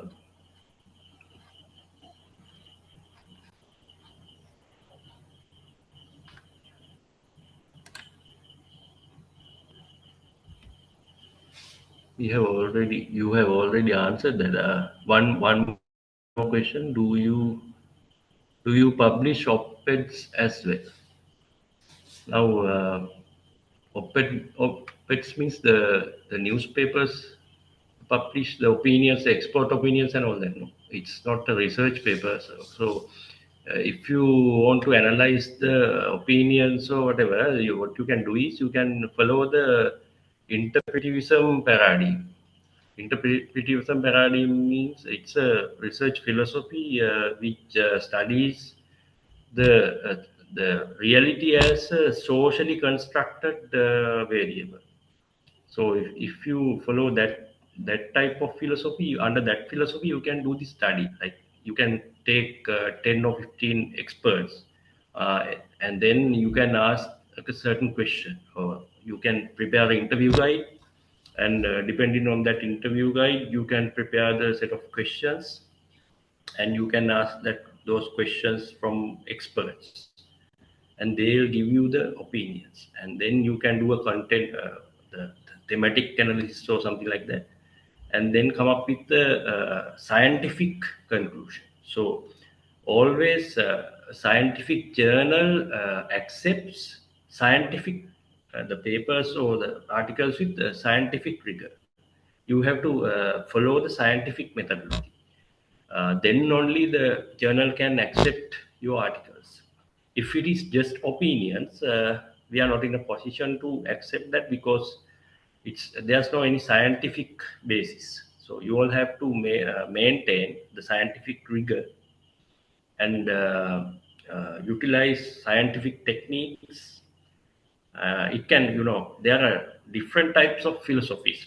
you have already answered that. One more question. Do you publish op-eds as well? Now, op-eds means the newspapers publish the opinions, the expert opinions, and all that. No, it's not a research paper. So if you want to analyze the opinions or whatever, what you can do is you can follow the interpretivism paradigm. Interpretivism paradigm means it's a research philosophy which studies the uh, the reality as a socially constructed variable. So if you follow that type of philosophy, under that philosophy, you can do the study. Like you can take 10 or 15 experts, and then you can ask a certain question, or you can prepare an interview guide, and depending on that interview guide, you can prepare the set of questions, and you can ask those questions from experts, and they'll give you the opinions, and then you can do a content the thematic analysis or something like that, and then come up with the scientific conclusion. So always a scientific journal accepts scientific the papers or the articles with scientific rigor. You have to follow the scientific methodology, then only the journal can accept your articles. If it is just opinions, we are not in a position to accept that, because there's no any scientific basis. So you all have to maintain the scientific rigor, and utilize scientific techniques. It can, there are different types of philosophies: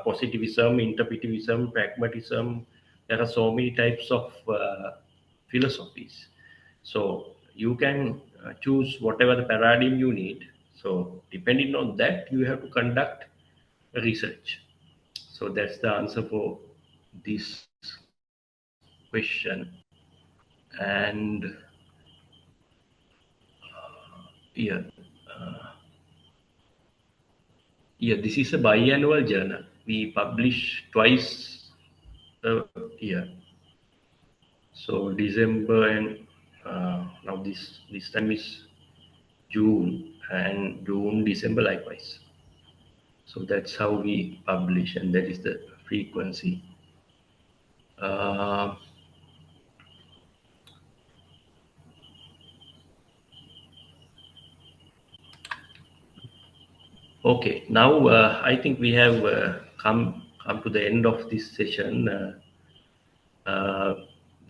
positivism, interpretivism, pragmatism. There are so many types of philosophies. So you can choose whatever the paradigm you need. So depending on that, you have to conduct research. So that's the answer for this question. And yeah, yeah, this is a biannual journal. We publish twice a year. So December, and now this time is June, and June, December likewise. So that's how we publish, and that is the frequency. Uh, okay, now I think we have come to the end of this session. Uh,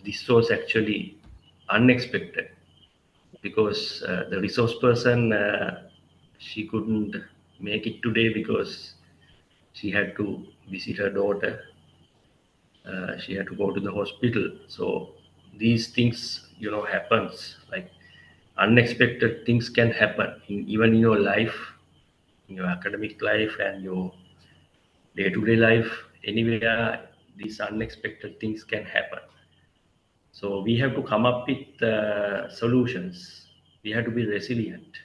this was actually unexpected, because the resource person, she couldn't make it today because she had to visit her daughter. She had to go to the hospital. So these things, happens, like unexpected things can happen even in your life, in your academic life and your day-to-day life. Anywhere, these unexpected things can happen. So we have to come up with solutions. We have to be resilient.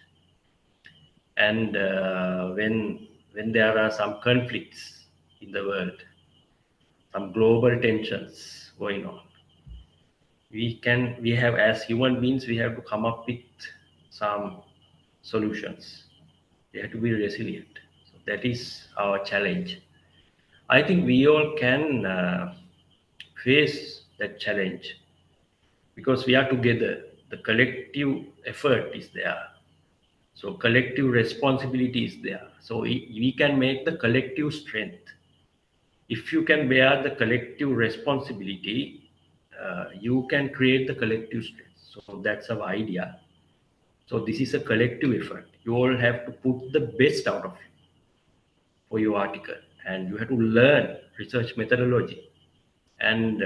And when there are some conflicts in the world, some global tensions going on, we have, as human beings, we have to come up with some solutions. We have to be resilient. So that is our challenge. I think we all can face that challenge, because we are together. The collective effort is there. So collective responsibility is there. So we can make the collective strength. If you can bear the collective responsibility, you can create the collective strength. So that's our idea. So this is a collective effort. You all have to put the best out of you for your article, and you have to learn research methodology and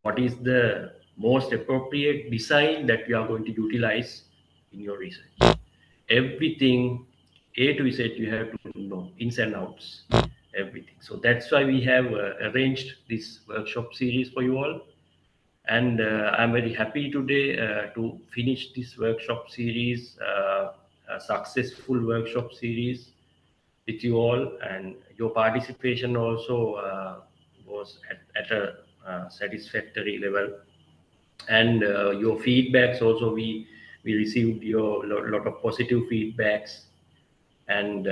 what is the most appropriate design that you are going to utilize in your research. Everything A to Z you have to know, ins and outs, everything. So that's why we have arranged this workshop series for you all. And I'm very happy today to finish this workshop series, a successful workshop series with you all, and your participation also was at a satisfactory level, and your feedbacks also, we received your lot of positive feedbacks, and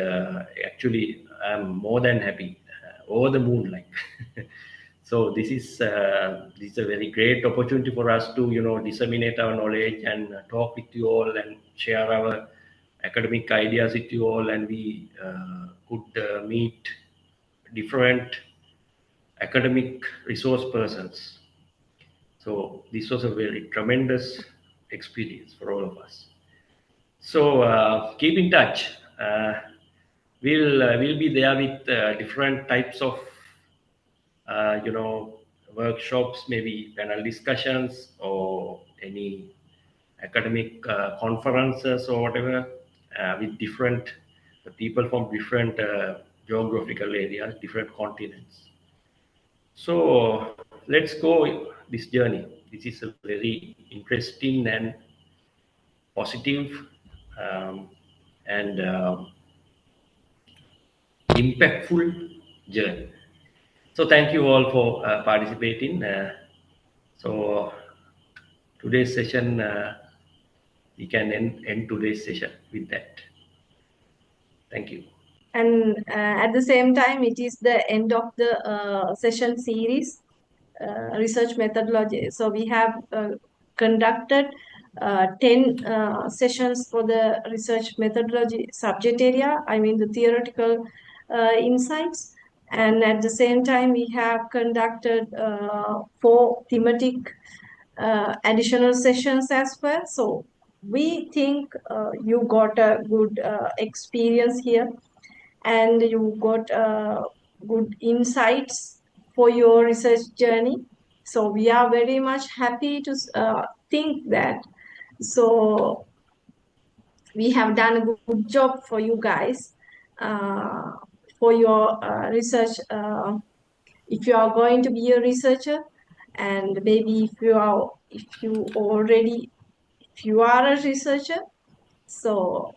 actually I'm more than happy, over the moon, like. So this is a very great opportunity for us to disseminate our knowledge and talk with you all and share our academic ideas with you all, and we could meet different academic resource persons. So this was a very tremendous experience for all of us. So keep in touch. We'll be there with different types of you know workshops, maybe panel discussions or any academic conferences or whatever, with different people from different geographical areas, different continents. So let's go this journey. This is a very interesting and positive, um, and impactful journey. So thank you all for participating. So today's session, we can end today's session with that. Thank you. And at the same time, it is the end of the session series, research methodology. So we have conducted 10 sessions for the research methodology subject area, I mean the theoretical insights. And at the same time, we have conducted 4 thematic additional sessions as well. So we think you got a good experience here, and you got good insights for your research journey. So we are very much happy to think that. So we have done a good job for you guys for your research. If you are going to be a researcher, and maybe if you are a researcher, so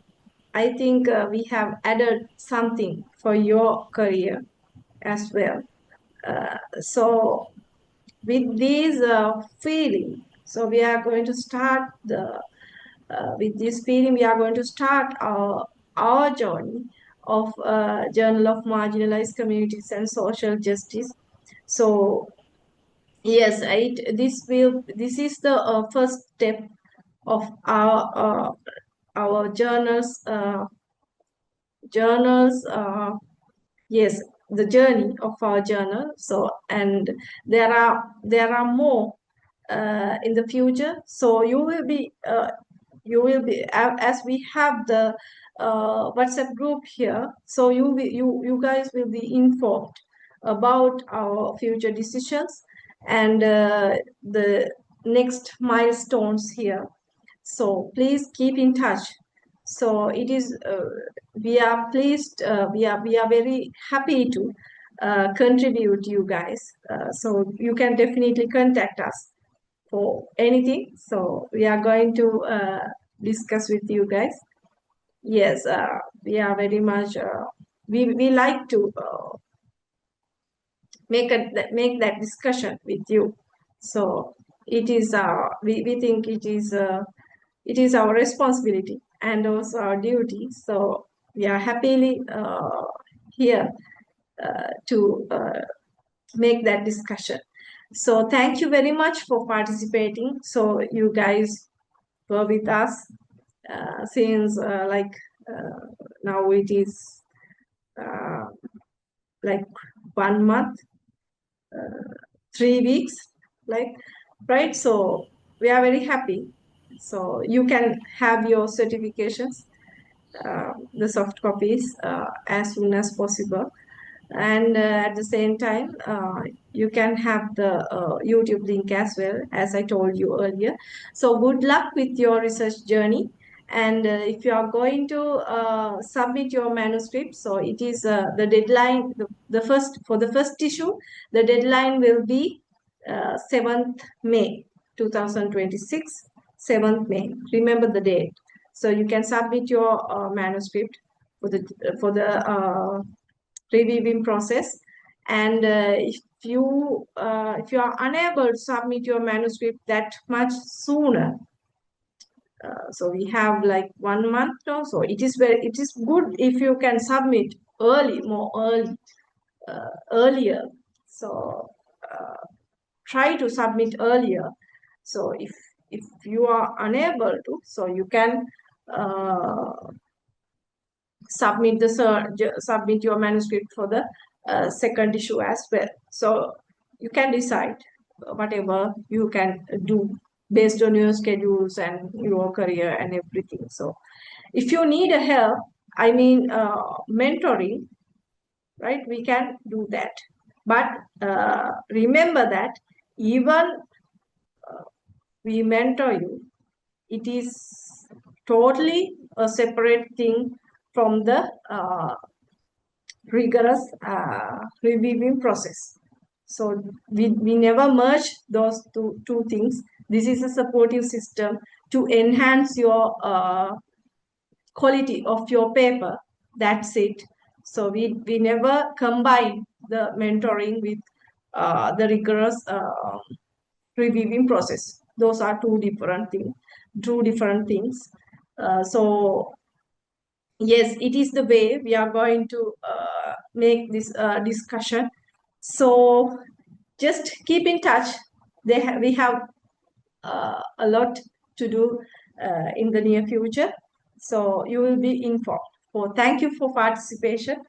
I think we have added something for your career as well. So with this feeling, so we are going to start with this feeling, we are going to start our journey of Journal of Marginalized Communities and Social Justice. So yes, this is the first step of our journals, yes, the journey of our journal. So, and there are more in the future. So as we have the WhatsApp group here, so you guys will be informed about our future decisions and the next milestones here. So please keep in touch. So it is we are pleased, we are very happy to contribute you guys. So you can definitely contact us for anything. So we are going to discuss with you guys. Yes, we are very much we like to make that discussion with you. So it is we think it is our responsibility and also our duty. So we are happily here to make that discussion. So thank you very much for participating. So you guys were with us since now it is like 1 month, 3 weeks, like, right? So we are very happy. So you can have your certifications, the soft copies, as soon as possible. And at the same time, you can have the YouTube link as well, as I told you earlier. So good luck with your research journey. And if you are going to submit your manuscript, so it is the deadline, the first, for the first issue, the deadline will be 7th May 2026, 7th May. Remember the date. So you can submit your manuscript for the reviewing process. And if you are unable to submit your manuscript that much sooner, so we have like 1 month or so, it is good if you can submit earlier. So try to submit earlier. So if you are unable to, so you can submit your manuscript for the second issue as well. So you can decide whatever you can do based on your schedules and your career and everything. So if you need a help, I mean mentoring, right, we can do that. But remember that even we mentor you, it is totally a separate thing from the rigorous reviewing process. So we never merge those two things. This is a supportive system to enhance your quality of your paper. That's it. So we never combine the mentoring with the rigorous reviewing process. Those are two different things. So yes, it is the way we are going to make this discussion. So just keep in touch. We have a lot to do in the near future. So you will be informed. So thank you for participation.